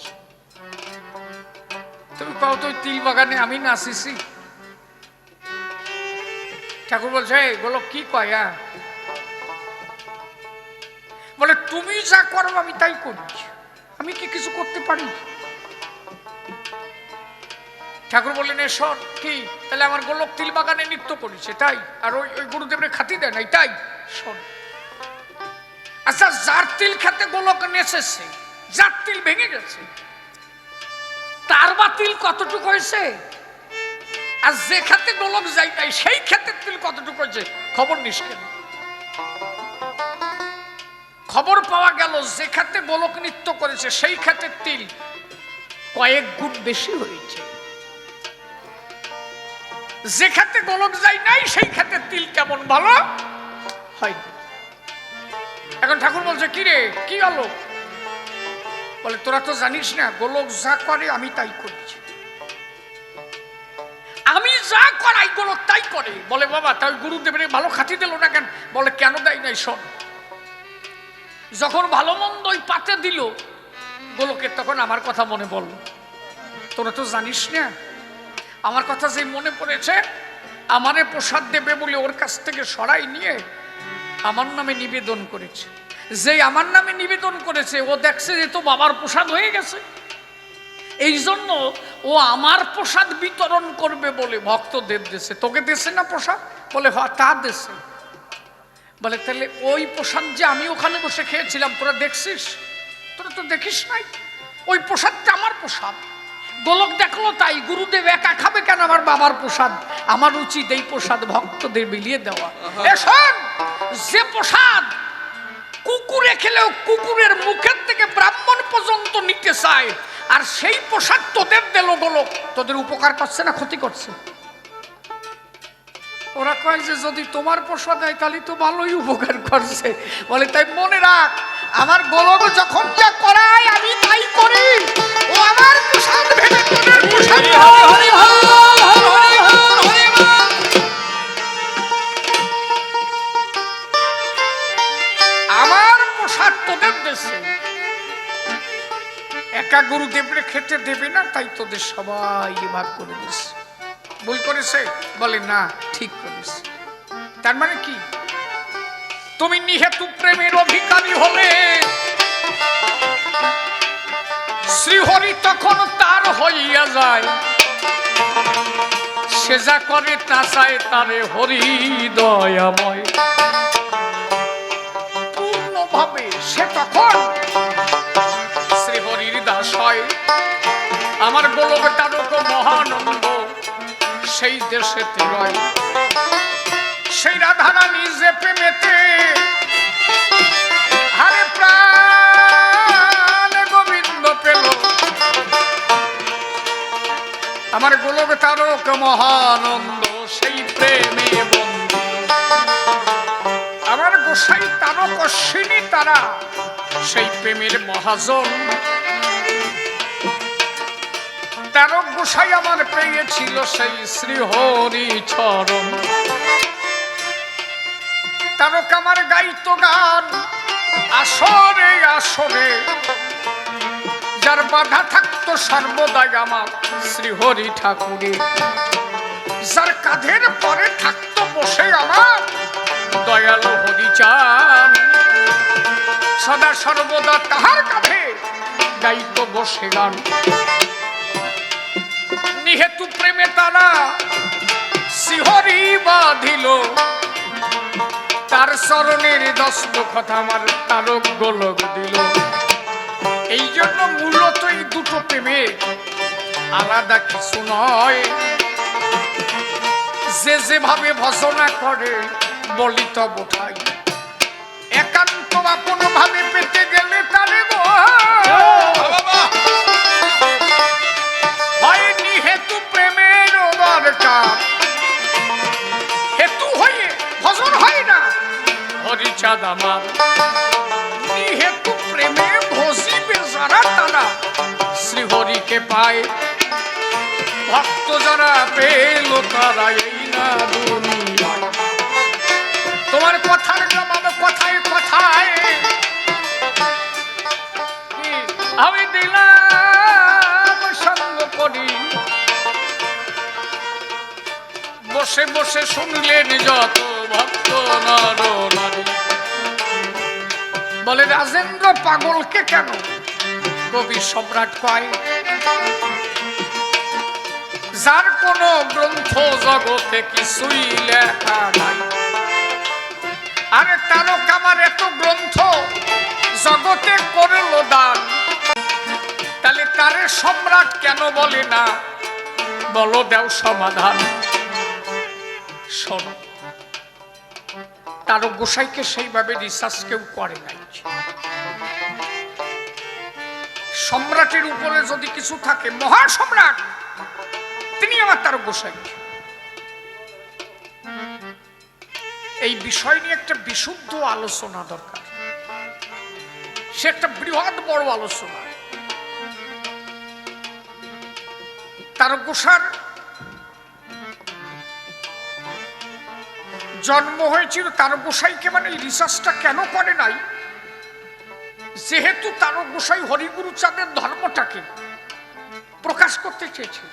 তুমি কও তুই তিল বাগানে আমি নাচিছি। ঠাকুর বলছে গোলক কি কয়? বলে তুমি যা করো আমি তাই করি, আমি কি কিছু করতে পারি? ঠাকুর বললেন শোন কি, তাহলে আমার গোলক তিল বাগানে নৃত্য করেছে তাই, আর ওই গুরুদেবের খাতি দেয় নাই তাই? শোন, আচ্ছা যার তিল খেতে গোলক নেচেছে, যার তিল ভেঙে গেছে, তার বা তিল কতটুকু হয়েছে? আর যে খেতে গোলক যাই নাই সেই খেতে তিল কতটুকু হয়েছে খবর নিস কেন? খবর পাওয়া গেল যে খেতে গোলক নৃত্য করেছে সেই খেতে তিল কয়েক গুণ বেশি হয়েছে, যে খেতে গোলক যাই নাই সেই খেতে তিল কেমন ভালো হয়নি। এখন ঠাকুর বলছে কি রে কি হলো? বলে তোরা তো জানিস না গোলক যা করে আমি তাই করেছি, আমি যা করাই গোলক তাই করে। বলে বাবা তাই গুরুদেবের ভালো খাতি দিল না কেন? বলে কেন দেয় নাই? শোন, যখন ভালো মন্দ ওই পাতে দিল গোলকের তখন আমার কথা মনে পড়ল। তোরা তো জানিস না, আমার কথা যে মনে পড়েছে, আমারে প্রসাদ দেবে বলে ওর কাছ থেকে সরাই নিয়ে আমার নামে নিবেদন করেছে। যে আমার নামে নিবেদন করেছে ও দেখছে যে তো বাবার প্রসাদ হয়ে গেছে, এই জন্য ও আমার প্রসাদ বিতরণ করবে বলে ভক্তদের দেশে। তোকে দেশে না প্রসাদ? বলে হ্যাঁ তা দেশে। বলে তাহলে ওই প্রসাদ যে আমি ওখানে বসে খেয়েছিলাম তোরা দেখছিস? তোরা তো দেখিস নাই, ওই প্রসাদটা আমার প্রসাদ। গোলক দেখলো তাই, গুরুদেব একা খাবে কেন আমার বাবার প্রসাদ? আমার উচিত এই প্রসাদ ভক্তদের বিলিয়ে দেওয়া। শোন, যে প্রসাদ কুকুরে খেলেও কুকুরের মুখের থেকে ব্রাহ্মণ পর্যন্ত নিতে চায়, আর সেই প্রসাদ তোদের দিল গোলক, তোদের উপকার করছে না ক্ষতি করছে? ওরা কয় যে যদি তোমার প্রসাদ হয় তাহলে তো ভালোই উপকার করছে। বলে তাই মনে রাখ, আমার গোলক যখন যা করায় আমি তাই করি, ও আমার প্রসাদ ভেবে তোদের প্রসাদ। আমার প্রসাদ তোদের দেশে একা গুরুদেবরে খেতে দেবে না, তাই তোদের সবাই ভাগ করে দিস। ভুল করেছে? বলে না ঠিক করেছে। তার মানে কি? তুমি নিহেতু প্রেমের অধিকারী হলে শ্রীহরি তখন তার হইয়া যায়, সে যা করে তা চায় তারে হরি দয়াময়। পূর্ণভাবে সে তখন শ্রীহরির দাস হয়। আমার গোলক তারক মহানন্দ সেই দেশেতে রয়, সেই রাধারানী যে প্রেমেতে হারে প্রাণ গোবিন্দ পেল। আমার গোলক তারক মহানন্দ সেই প্রেমে বন্ধু। আমার গোসাই তারক অশ্বিনী তারা সেই প্রেমের মহাজন। তারক গোসাই আমার পেয়েছিল সেই শ্রীহরি চরণ। তারক আমার গাইতো গান আসরে আসরে, যার বাধা থাকতো সর্বদাই আমার শ্রীহরি ঠাকুরে, যার কাঁধের পরে থাকতো বসে আমার দয়ালু হরিচাঁদ, সদা সর্বদা তাহার কাঁধে গাইতো বসে গান। নিহেতু প্রেমে তারা শ্রীহরি বাঁধিল, তার চরণের দস্তখত আমার তারক গোলক দিল। এই জন্য মূলত এই দুটো প্রেমে আলাদা কিছু নয়। যে যেভাবে ভজনা করে বলি তব ঠাই, একান্ত আপন ভাবে পেতে গেলে তারে গো হয়নি হেতু প্রেমের দরকার, হেতু হয়ে ভজন হয় না হরিচাঁদ আমার। হেতু প্রেমে ভজিবে যারা তারা শ্রীহরিকে পায়, ভক্ত যারা পেল তারা এই না দুনিয়ায়। তোমার কথার জবাব কথায় কথায় আমি দিলাম সঙ্গ করি, বসে বসে শুনলেন যত ভক্ত নর নারী। বলে রাজেন্দ্র পাগলকে কেন কবি সম্রাট কয়, যার কোন গ্রন্থ জগতে কিছুই লেখা নাই। আরে তারক আমার এত গ্রন্থ জগতে করল দান, তাহলে তারে সম্রাট কেন বলে না, বলো দেও সমাধান। শোনো, তারক গোসাইকে সেইভাবে রিসার্চ কেউ করে নাই। সম্রাটের উপরে যদি কিছু থাকে, মহাসম্রাট তিনি আমার তারক গোসাই। এই বিষয় নিয়ে একটা বিশুদ্ধ আলোচনা দরকার, সে একটা বৃহৎ বড় আলোচনা। তারক গোসার জন্ম হয়েছিল, তারক গোসাইকে মানে রিসার্চটা কেন করে নাই, যেহেতু তারক গোসাই হরিগুরু চাঁদের ধর্মটাকে প্রকাশ করতে চেয়েছিল,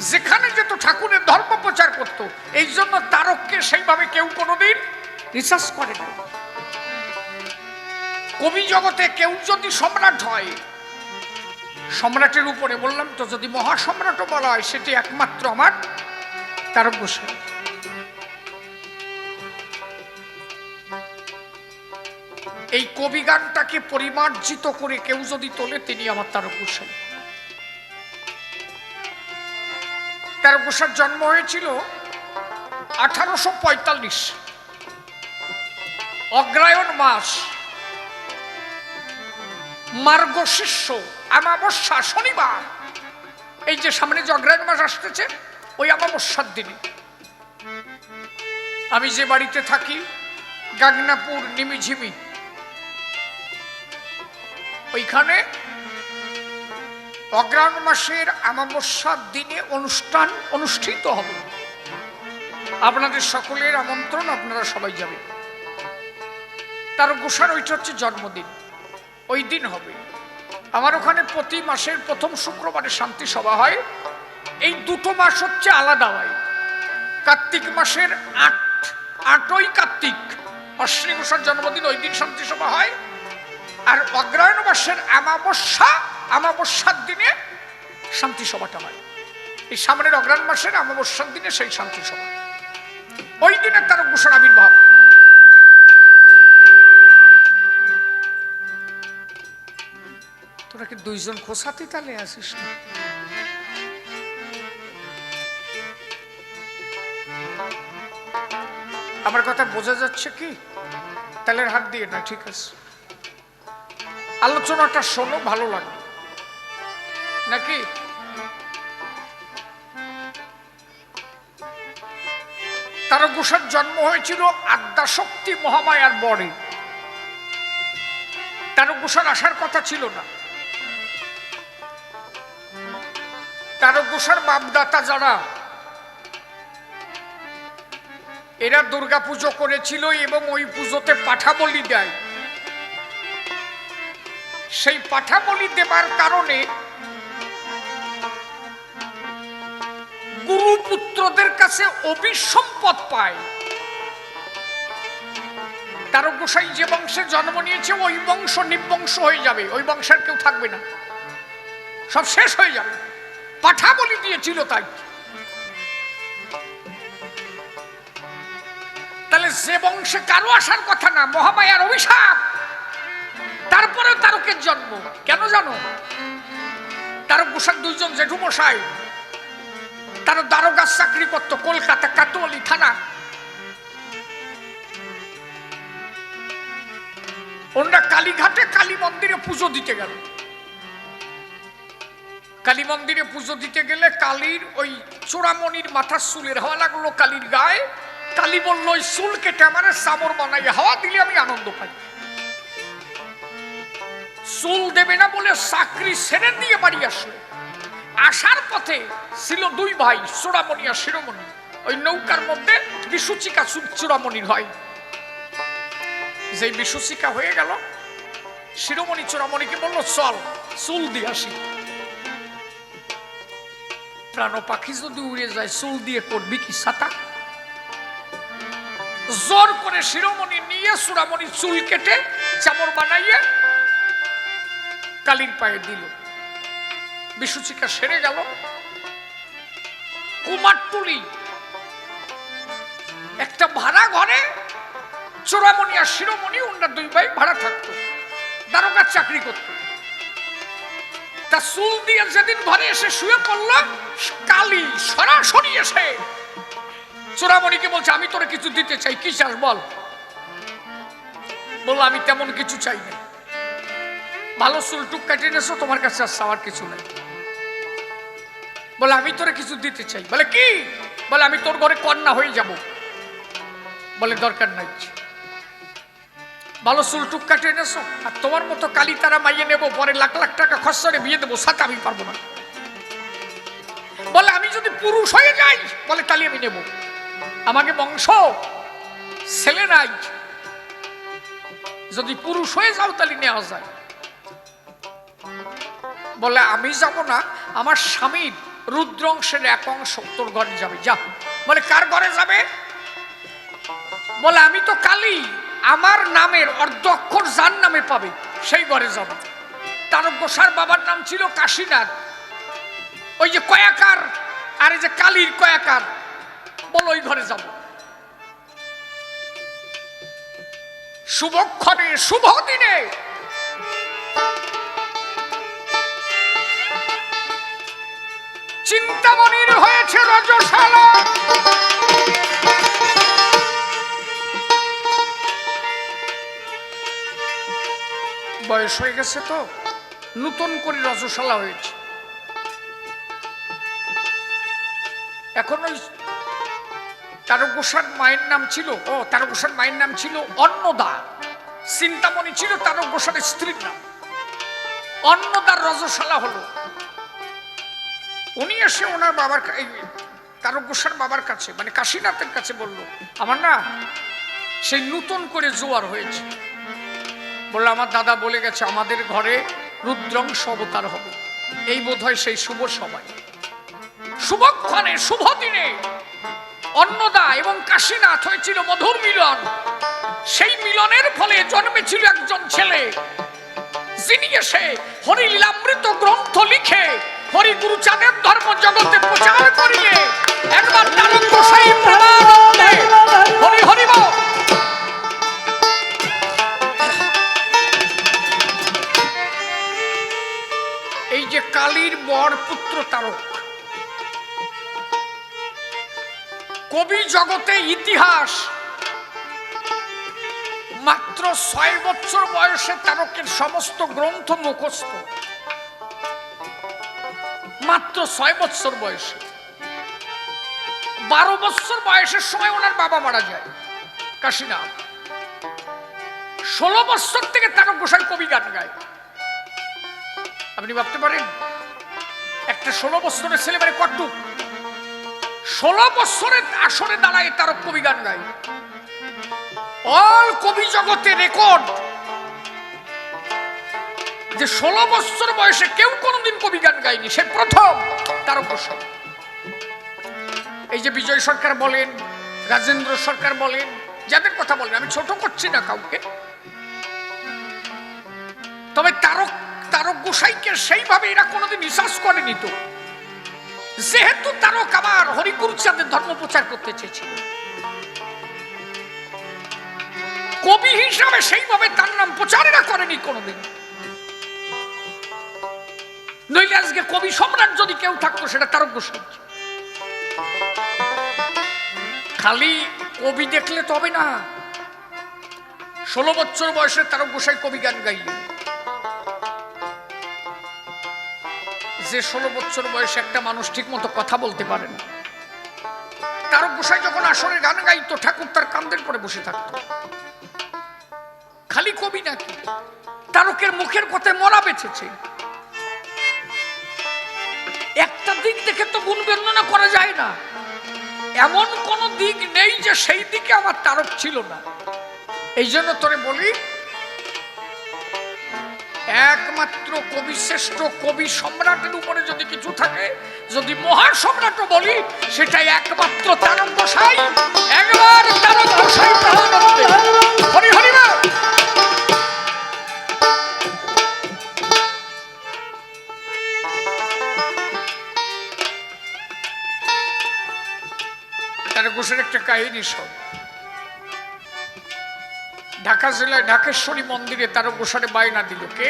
যেখানে যেত ঠাকুরের ধর্ম প্রচার করত, এই জন্য তারককে সেইভাবে কেউ কোনোদিন রিসার্চ করে না। কবি জগতে কেউ যদি সম্রাট হয়, সম্রাটের উপরে বললাম তো, যদি মহাসম্রাটও বলা হয়, সেটি একমাত্র আমার তারক গোসাই। এই কবি গানটাকে পরিমার্জিত করে কেউ যদি তোলে, তিনি আমার তারক গোসাই। তারক গোসাইর জন্ম হয়েছিল 1845 অগ্রায়ণ মাস, মার্গশীর্ষ অমাবস্যা শনিবার। এই যে সামনে যে অগ্রায়ণ মাস আসতেছে, ওই অমাবস্যার দিনে আমি যে বাড়িতে থাকি, গাগনাপুর নিমিঝিমি, ওইখানে অগ্রায়ণ মাসের অমাবস্যার দিনে অনুষ্ঠান অনুষ্ঠিত হবে। আপনাদের সকলের আমন্ত্রণ, আপনারা সবাই যাবেন। তারক গোসার ওইটা হচ্ছে জন্মদিন, ওই দিন হবে। আমার ওখানে প্রতি মাসের প্রথম শুক্রবারে শান্তি সভা হয়। এই দুটো মাস হচ্ছে আলাদা হয়। কার্তিক মাসের 8ই কার্তিক অশ্বিনী গোসার জন্মদিন, ওই দিন শান্তি সভা হয়। আর অগ্রায়ণ মাসের অমাবস্যার দিনে শান্তি সভাটা হয়। এই সামনের অগ্রায়ণ মাসের অমাবস্যার দিনে সেই শান্তি সভা, ওই দিনে তারক গোসার আবির্ভাব। তোরা কি দুইজন খোসাতি তালে আসিস না? আমার কথা বোঝা যাচ্ছে কি? তালের হাত দিয়ে না, ঠিক আছে। আলোচনাটা শোনো, ভালো লাগবে নাকি? তারক গোসার জন্ম হয়েছিল আদ্যাশক্তি মহামায়ার বরে। তারক গোসার আসার কথা ছিল না, তারক ঘোষার বাপদাতা যারা, এরা দুর্গা পুজো করেছিল এবং ওই পুজোতে পাঠা বলি দেয়। সেই পাঠা বলি দেবার কারণে গুরুপুত্রদের কাছে অভিসম্পদ পায়। তারক গোসাই যে বংশে জন্ম নিয়েছে ওই বংশ নিবংশ হয়ে যাবে, ওই বংশের কেউ থাকবে না, সব শেষ হয়ে যাবে। পাঠা বলি দিয়েছিল তাই। তাহলে যে বংশে কারো আসার কথা না, মহামায়ার অভিশাপ, তারপরেও তারকের জন্ম। কেন জানো? তারক গোসার দুইজন জেঠুমশাই তারা দারোগার চাকরি করতো কলকাতা কাটোয়ালি থানা। ওনারা কালীঘাটে কালী মন্দিরে পুজো দিতে গেল। কালী মন্দিরে পুজো দিতে গেলে কালীর ওই চূড়ামণির মাথার চুলের হাওয়া লাগলো কালীর গায়ে। কালী বলল ওই চুল কেটে আমার চামর বানাই হাওয়া দিলে আমি আনন্দ পাই। চুল দেবে না বলে চাকরি ছেড়ে দিয়ে বাড়ি আসলো। আসার পথে ছিল দুই ভাই, চূড়ামণি আর শিরোমণি। ওই নৌকার মধ্যে বিশুচিকা চূড়ামণির হয়। যে বিশুচিকা হয়ে গেল, শিরোমণি চূড়ামণিকে বলল চল চুল দিয়ে আসি। প্রাণ পাখি যদি উড়ে যায় চুল দিয়ে করবি কি ছাতা? জোর করে শিরোমণি নিয়ে চূড়ামণির চুল কেটে চামড় বানাইয়ে কালীর পায়ে দিল। বিশুচিকা সেরে গেল। কুমারটুলি একটা ভাড়া ঘরে চূড়ামণি আর শিরোমণি ওনারা দুই ভাই ভাড়া থাকতো, দারোগার চাকরি করত। তা চুল দিয়ে যেদিন ঘরে এসে শুয়ে পড়ল, কালী সরাসরি এসে চূড়ামণিকে বলছে আমি তোরে কিছু দিতে চাই। কি চাস বল? বললো আমি তেমন কিছু চাই না, ভালো চুল টুক কাটিয়ে এনেছো, তোমার কাছে আর চাওয়ার কিছু নাই। বলে আমি তোরে কিছু দিতে চাই। বলে কি? বলে আমি তোর ঘরে কন্যা হয়ে যাব। বলে দরকার নাই, ভালো চুল টুক কাটিয়ে এনেছো, আর তোমার মতো কালী তারা মাইয়ে নেবো, পরে লাখ লাখ টাকা খরচ করে বিয়ে দেবো, সাথে আমি পারবো না। বলে আমি যদি পুরুষ হয়ে যাই, বলে তাহলে আমি নেব, আমাকে বংশ ছেলে নাই, যদি পুরুষ হয়ে যাও তাহলে নেওয়া যায়। বলে আমি যাব না, আমার স্বামীর রুদ্রাংশের এক অংশ তোর ঘরে যাবে, যা। বলে কার ঘরে যাবে? বলে আমি তো কালী, আমার নামের অর্ধ অক্ষর যার নামে পাবে সেই ঘরে যাবে। তারক গোসার বাবার নাম ছিল কাশীনাথ। ওই যে কয়াকার আর এই যে কালীর কয়াকার, বল ওই ঘরে যাব। শুভক্ষণে শুভ দিনে চিন্তামণির হয়েছে রজশালা। বয়স হয়ে গেছে তো, নতুন করে রজশালা হয়েছে। এখন ওই তারক গোসার মায়ের নাম ছিল, তারক গোসার মায়ের নাম ছিল অন্নদা। চিন্তামণি ছিল তারক গোসার স্ত্রীর নাম। অন্নদার রজশালা হলো। উনি এসে ওনার বাবার তারক গোসার বাবার কাছে, মানে কাশীনাথের কাছে বলল আমার না সেই নতুন করে জোয়ার হয়েছে। বললো আমার দাদা বলে গেছে আমাদের ঘরে রুদ্রাংশ অবতার হবে, এই বোধ হয় সেই শুভ সময়। শুভক্ষণে শুভ দিনে অন্নদা এবং কাশীনাথ হয়েছিল মধুর মিলন। সেই মিলনের ফলে জন্মেছিল একজন ছেলে, যিনি এসে হরিলীলামৃত গ্রন্থ লিখে হরি গুরুচাঁদের ধর্ম জগতে প্রচার করিয়ে একবার তারক গোসাই প্রেমানন্দে হরি হরি বল। এই যে কালীর বর পুত্র তারক, কবি জগতে ইতিহাস, মাত্র 6 বছর বয়সে তারকের সমস্ত গ্রন্থ মুখস্থ। মাত্র 6 বছর বয়সে। 12 বছর বয়সের সময় ওনার বাবা মারা যায় কাশীনাথ। 16 বছর থেকে তারক গোসাই কবি গান গায়। আপনি ভাবতে পারেন একটা 16 বছরের ছেলে মানে কটু 16 বছরের আসরে দাঁড়ায় তারক কবি গান গায়। অল কবি জগতে রেকর্ড যে 16 বছর বয়সে কেউ কোনোদিন কবি গান গায়নি, সে প্রথম তারক গোস্বামী। এই যে বিজয় সরকার বলেন, রাজেন্দ্র সরকার বলেন, যাদের কথা বলেন, আমি ছোট করছি না কাউকে, তবে তারক গোসাইকে সেইভাবে এরা কোনোদিন রিসার্চ করেনি। তো যেহেতু তারক আবার হরিগুরুচাঁদের ধর্ম প্রচার করতে চেয়েছিল, কবি হিসাবে সেইভাবে তার নাম প্রচারেরা করেনি কোনোদিন। নইলে আজকে কবি সম্রাট যদি কেউ থাকতো সেটা তারক গোসাই। খালি কবি দেখলে তো হবে না। 16 বছর বয়সে তারক গোসাই কবি গান গাইলেন। যে 16 বছর বয়সে একটা মানুষ ঠিক মতো কথা বলতে পারে না, তারক গোসাই যখন আসরে গান গাইতো ঠাকুর তার কান্দের পরে বসে থাকতো। খালি কবি নাকি, তারকের মুখের কথায় মরা বেঁচেছে। একটা দিক দেখে তো গুণ বর্ণনা করা যায় না, এমন কোন দিক নেই যে সেই দিকে আমার তারক ছিল না। এই জন্য তোরে বলি, একমাত্র কবি শ্রেষ্ঠ কবি সম্রাটের উপরে যদি কিছু থাকে, যদি মহাসম্রাটও বলি, সেটা একমাত্র তারক গোসাই। একবার তারক গোসাই প্রাণানন্দে হরি হরি বল। তারক গোসাইয়ের একটা কাহিনী সব। ঢাকা জেলায় ঢাকেশ্বরী মন্দিরে তারক গোসাইরে বায়না দিল কে?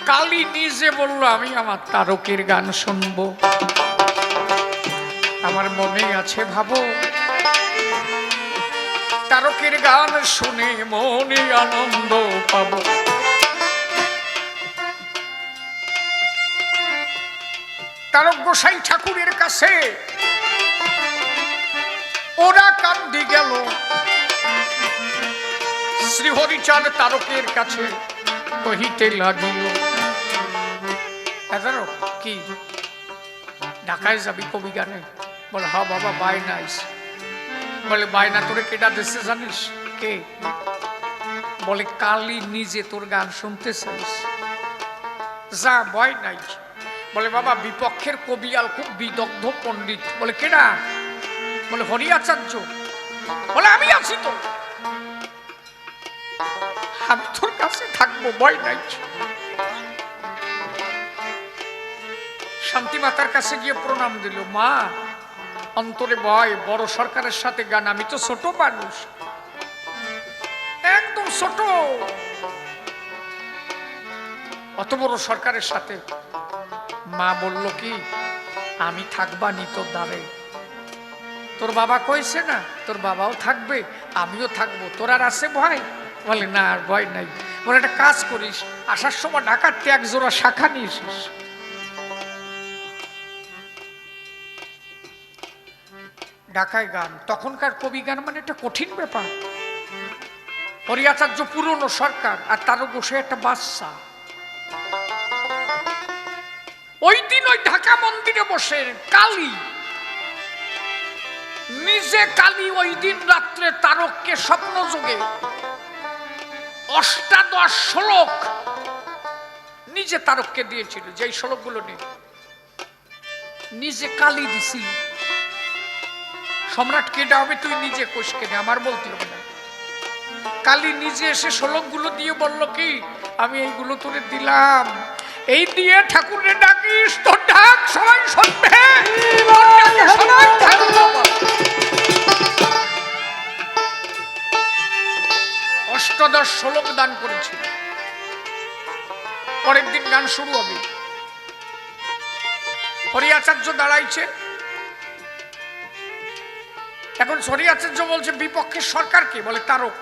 কালী নিজে বলল, আমি আমার তারকের গান শুনবো। আমার মনে আছে ভাবো, তারকের গান শুনে মনে আনন্দ পাবো। তারক গোসাই ঠাকুরের কাছে ওরা কান্দি গেল, শ্রীহরিচাঁদ তারকের কাছে কহিতে লাগিল, কি ঢাকায় যাবি কবি গানে? বলে হ্যাঁ বাবা, বায়না আইছে। বলে বায়না তোরে কেটা দিচ্ছে জানিস? কে? বলে কালী নিজে তোর গান শুনতে চাইস, যা ভয় নাই। বলে বাবা, বিপক্ষের কবি আল খুব বিদগ্ধ পণ্ডিত। বলে কেডা? বলে হরি আচার্য। বলে আমি আছি তো, আমি তোর কাছে থাকবো, ভয় নাই। শান্তি মাতার কাছে গিয়ে প্রণাম দিল। মা, অন্তরে ভয়, বড় সরকারের সাথে গান, আমি তো ছোট মানুষ, একদম ছোট, অত বড় সরকারের সাথে। মা বলল কি, আমি থাকবা নি তোর দ্বারে। তোর বাবা কইছে না তোর বাবাও থাকবে, আমিও থাকবো, তোর আর আছে ভয়? বলে না, আর ভয় নাই। বলে একটা কাজ করিস, আসার সময় ঢাকার এক জোড়া শাখা নিয়ে এসিস। ঢাকায় গান, তখনকার কবি গান মানে একটা কঠিন ব্যাপার। হরি আচার্য পুরনো সরকার, আর তারক গোসাই একটা বাচ্চা। ওই দিন ওই ঢাকা মন্দিরে বসে কালী নিজে, কালী ওই দিন রাত্রে তারককে স্বপ্ন যোগে 18 শ্লোক নিজে তারককে দিয়েছিল। যেই শ্লোকগুলো নেই নিজে কালী দিছিল। সম্রাট কেডা হবে তুই নিজে কোষ কেনে, আমার বলতে হবে না। কালী নিজে এসে শ্লোকগুলো দিয়ে বলল কি, আমি এইগুলো তোরে দিলাম, এই দিয়ে ঠাকুরের ডাকিস, তোর ডাক সবাই শুনবে, সবাই থাকবে। 18 শ্লোক দান করেছিল। পরের দিন গান শুরু হবে। হরি আচার্য দাঁড়াইছে। এখন হরি আচার্য বলছে বিপক্ষের সরকার কে? বলে তারক।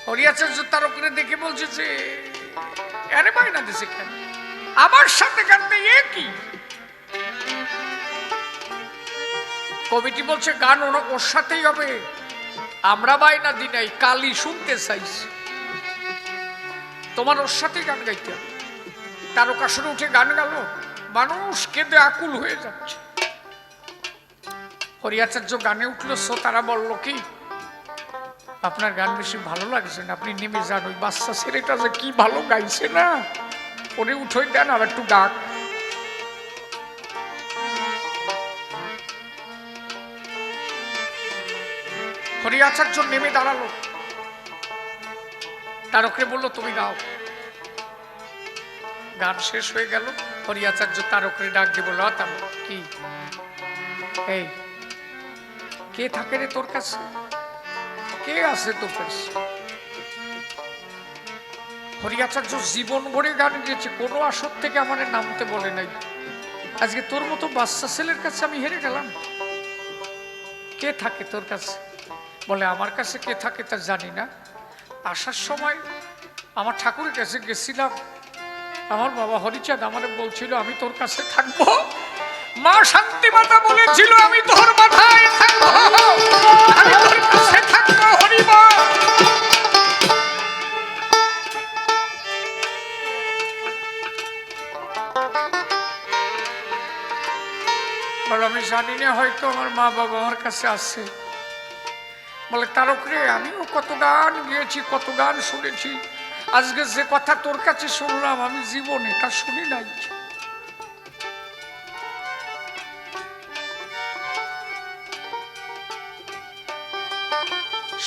হরি আচার্য তারকরে দেখে বলছে যে আরে বায়না দিছে কেন আমার সাথে গানতে? এ কি? কমিটি বলছে গান ওর সাথেই হবে, আমরা বায়না দি নাই, কালী শুনতে চাইছি, তোমার ওর সাথে গান গাইতে হবে। তারকাসুরে উঠে গান গেল, মানুষ কেঁদে আকুল হয়ে যাচ্ছে। হরিয়াচার্য গানে উঠলো, তারা বলল কি, আপনার গান বেশি ভালো লাগছে না, আপনি নেমে যান, ওই বাচ্চা ছেলেটা যে কি ভালো গাইছে না, ওরে উঠোই দেন আর একটু গাক। হরিয়াচার্য নেমে দাঁড়ালো, তারকরে বললো তুমি গাও। গান শেষ হয়ে গেল, হরিয়াচার্য তারকরে ডাক দিয়ে বলল, তারক কি, এই কে থাকে রে তোর কাছে, কে আছে তোর কাছে? হরিয়াচার্য জীবন ভরে গান গেছে, কোনো আসর থেকে আমার নামতে বলে নাই, আজকে তোর মতো বাচ্চা ছেলের কাছে আমি হেরে গেলাম। কে থাকে তোর কাছে? বলে আমার কাছে কে থাকে তা জানি না, আসার সময় আমার ঠাকুরের কাছে গেছিলাম, আমার বাবা হরিচাঁদ আমাদের বলছিল আমি তোর কাছে থাকবো, মা শান্তি মাতা বলেছিল আমি তোর মাথায় থাকবো, আমি তোর কাছে থাকবো হরিমা। বলে আমি জানি না, হয়তো আমার মা বাবা আমার কাছে আছে। বলে তারক রে, আমিও কত গান গিয়েছি, কত গান শুনেছি, আজকে যে কথা তোর কাছে শুনলাম আমি জীবনে তা শুনি নাই।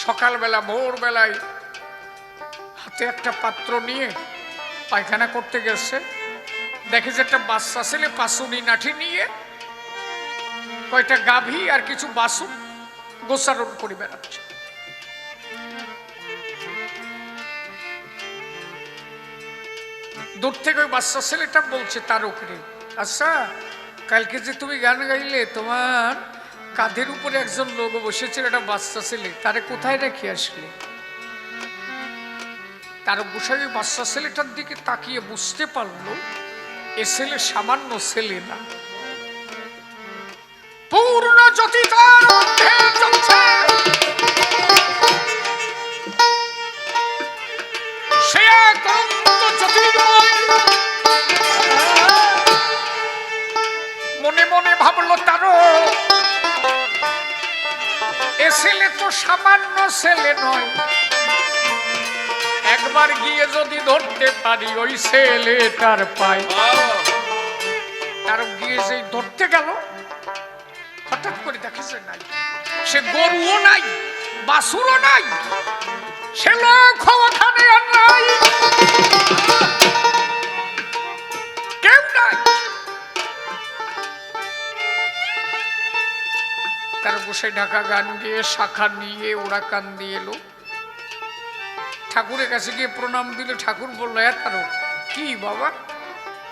সকালবেলা ভোরবেলায় হাতে একটা পাত্র নিয়ে পায়খানা করতে গেছে, দেখে যে একটা বাচ্চা ছেলে পাশুনি নাঠি নিয়ে কয়টা গাভী আর কিছু বাসন গোচারণ করে বেড়াচ্ছে। দূর থেকে ওই বাচ্চা ছেলেটা বলছে তারক রে, আচ্ছা কালকে যে তুমি গান গাইলে তোমার কাঁধের উপরে একজন লোক বসেছিল, একটা বাচ্চা ছেলে, তারে কোথায় রেখে আসলে? তারক গোসাই বাচ্চা ছেলেটার দিকে তাকিয়ে বুঝতে পারলো এ ছেলে সামান্য ছেলে না, পূর্ণ জ্যোতি তার মধ্যে জ্বলছে, সে এক অনন্ত জ্যোতির্ময়। মনে মনে ভাবলো তারক, এ ছেলে তো সামান্য ছেলে নয়, একবার গিয়ে যদি ধরতে পারি ওই ছেলেটার পায়। তারক গিয়ে যে ধরতে গেল, হঠাৎ করে দেখে যে নাই, সে গরুও নাই, বাছুরও নাই, সে লোক ওখানে আর নাই, কেউ নাই। তার বসে ঢাকা গান গিয়ে শাখা নিয়ে ওরা কান দিয়ে এলো, ঠাকুরের কাছে গিয়ে প্রণাম দিল। ঠাকুর বললো, তারক কি বাবা,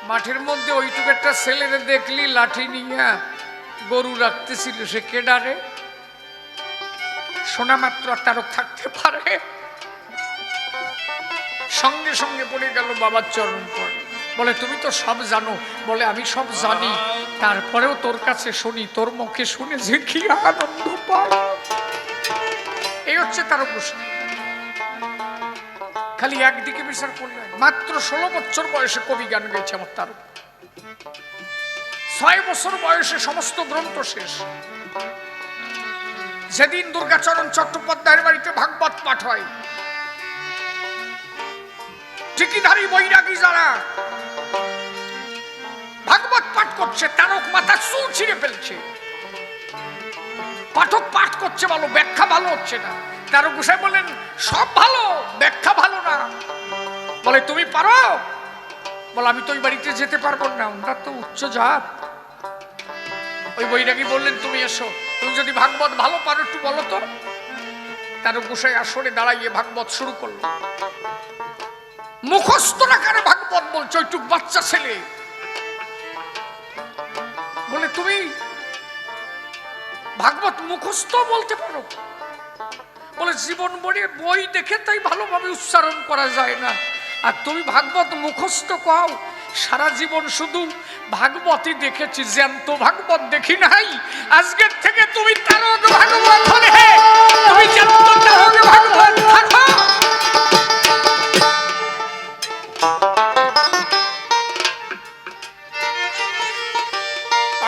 মাঠের মধ্যে ওইটুকু একটা ছেলেরে দেখলি লাঠি নিয়ে গরু রাখতেছিল, সে কেডারে? শোনা মাত্র তারক থাকতে পারে? সঙ্গে সঙ্গে পড়ে গেল বাবার চরণ পর। বলে তুমি তো সব জানো। বলে আমি সব জানি, তারপরেও তোর কাছে শুনি, তোর মুখে শুনে যে কি আনন্দ পাই। এই হচ্ছে তারক গোসাই। খালি একদিকে বিচার করলে, মাত্র 16 বছর বয়সে কবি গান গেছে আমার তারক। 6 বছর বয়সে সমস্ত গ্রন্থ শেষ। যেদিন দুর্গাচরণ চট্টোপাধ্যায়ের বাড়িতে ভাগবত পাঠ হয়, ঠিকিধারী বৈরাগী যারা ভাগবত পাঠ করছে, তারক মাথা চুল ছিঁড়ে ফেলছে। পাঠক পাঠ করছে ভালো, ব্যাখ্যা ভালো হচ্ছে না। তারক গোসাই বলেন সব ভালো, ব্যাখ্যা ভালো না। বলে তুমি পারো? বলে আমি তো ওই বাড়িতে যেতে পারবো না, ওনারা তো উচ্চ জাত। ওই বৈরাগী বললেন তুমি এসো, তুমি যদি ভাগবত ভালো পারো একটু বলো তো। তারক গোসাই আসরে দাঁড়াইয়ে ভাগবত শুরু করলো। মুখস্থ না কারে ভাগবত বলছো, ওইটুক বাচ্চা ছেলে। বলে তুমি ভাগবত মুখস্থ বলতে পারো? বলে জীবন বড়ে বই দেখে তাই ভালোভাবে উচ্চারণ করা যায় না, আর তুমি ভাগবত মুখস্থ কও। সারা জীবন শুধু ভাগবতই দেখেছি, জ্যান্ত ভাগবত দেখি নাই। আজকের থেকে তুমি তারক ভাগবত হলে, তুমি জ্যান্ত তারক ভাগবত থাকো।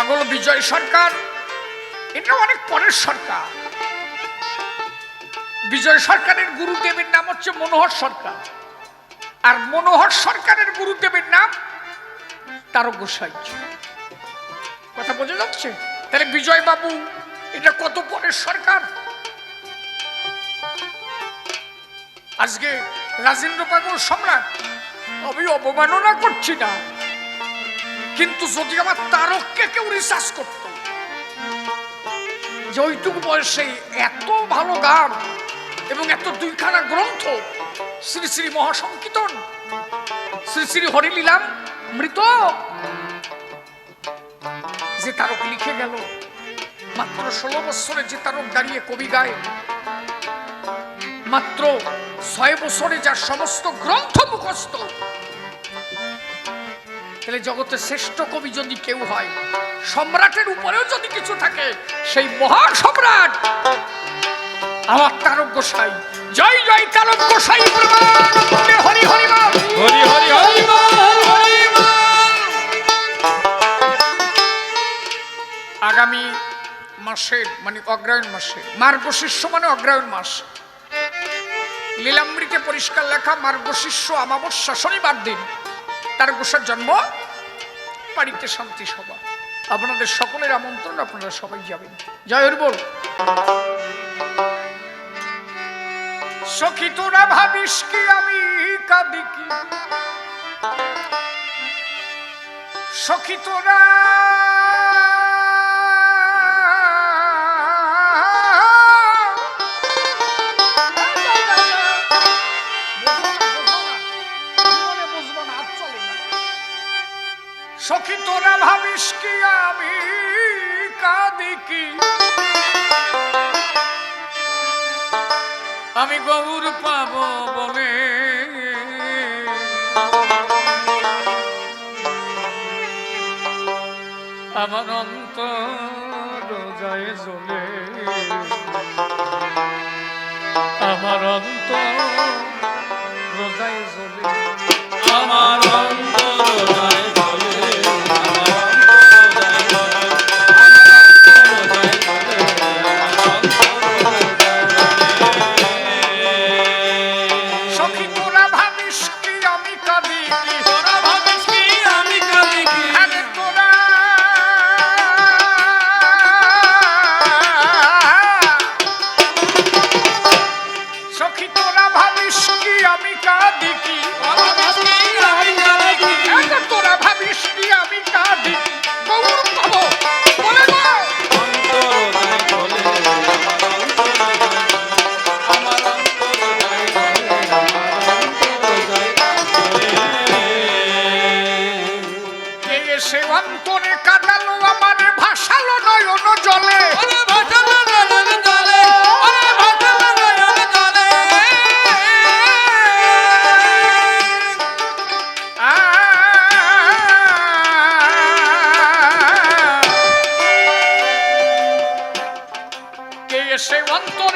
পাগল বিজয় সরকার এটা অনেক পরের সরকার। বিজয় সরকারের গুরুদেবের নাম হচ্ছে মনোহর সরকার, আর মনোহর সরকারের গুরুদেবের নাম তারক গোসাই। কথা বোঝা যাচ্ছে? তাহলে বিজয় বাবু এটা কত পরের সরকার। আজকে রাজেন্দ্র পাগল সম্রাট আমি অবমাননা করছি না, কিন্তু যদি আমার তারককে কেউ রিসার্চ করত যে ওইটুকু বয়সে এত ভালো গান এবং এত দুইখানা গ্রন্থ, শ্রী শ্রী মহাসংকীর্তন, শ্রী শ্রী হরিলীলাম মৃত, যে তারক লিখে গেল মাত্র 16 বছরে, যে তারক দাঁড়িয়ে কবি গায় মাত্র 6 বছরে, যার সমস্ত গ্রন্থ মুখস্থ, তাহলে জগতের শ্রেষ্ঠ কবি যদি কেউ হয়, সম্রাটের উপরেও যদি কিছু থাকে, সেই মহান সম্রাট আমার তারক গোসাই। জয় জয় তারক গোসাই প্রমাণ হরি হরি বল, হরি হরি হরি বল, হরি বল। আগামী মাসের মানে অগ্রহায়ণ মাসে, মার্গশীর্ষ মানে অগ্রহায়ণ মাস, লীলামৃতে পরিষ্কার লেখা মার্গশীর্ষ অমাবস্যা শনিবার দিন তার গোসার জন্ম, বাড়িতে শান্তি সভা। আপনাদের সকলের আমন্ত্রণ, আপনারা সবাই যাবেন। জয় হরি বল। সখী তোরা ভাবিস কি আমি কাঁদি কি, সখী তোরা সখী তোরা ভাবিস কি আমি কাঁদি কি, আমি গৌর পাবো বলে আমার অন্তর যায় জ্বলে, আমার অন্তর রোজায় জ্বলে, আমার অন্তর যায় জ্বলে, সখী তোরা ভাবিস কি আমি কাঁদি কি, তোরা ভাবিস কি আমি কাঁদি কি, আরে তোরা সখী তোরা ভাবিস কি আমি কাঁদি কি, তোরা ভাবিস কি আমি কাঁদি কি, আরে তোরা ভাবিস কি আমি কাঁদি কি, গৌর পাবো বলে দাও। অন্তর যায় জ্বলে, আমার অন্তর যায় জ্বলে, আমার অন্তর যায় জ্বলে। কে এসে অন্তরে কাঁদালো আমার ভাসালো নয়ন জলে, ওরে ভাটালো নয়ন জলে, ওরে ভাটালো নয়ন জলে। কে এসে অন্তরে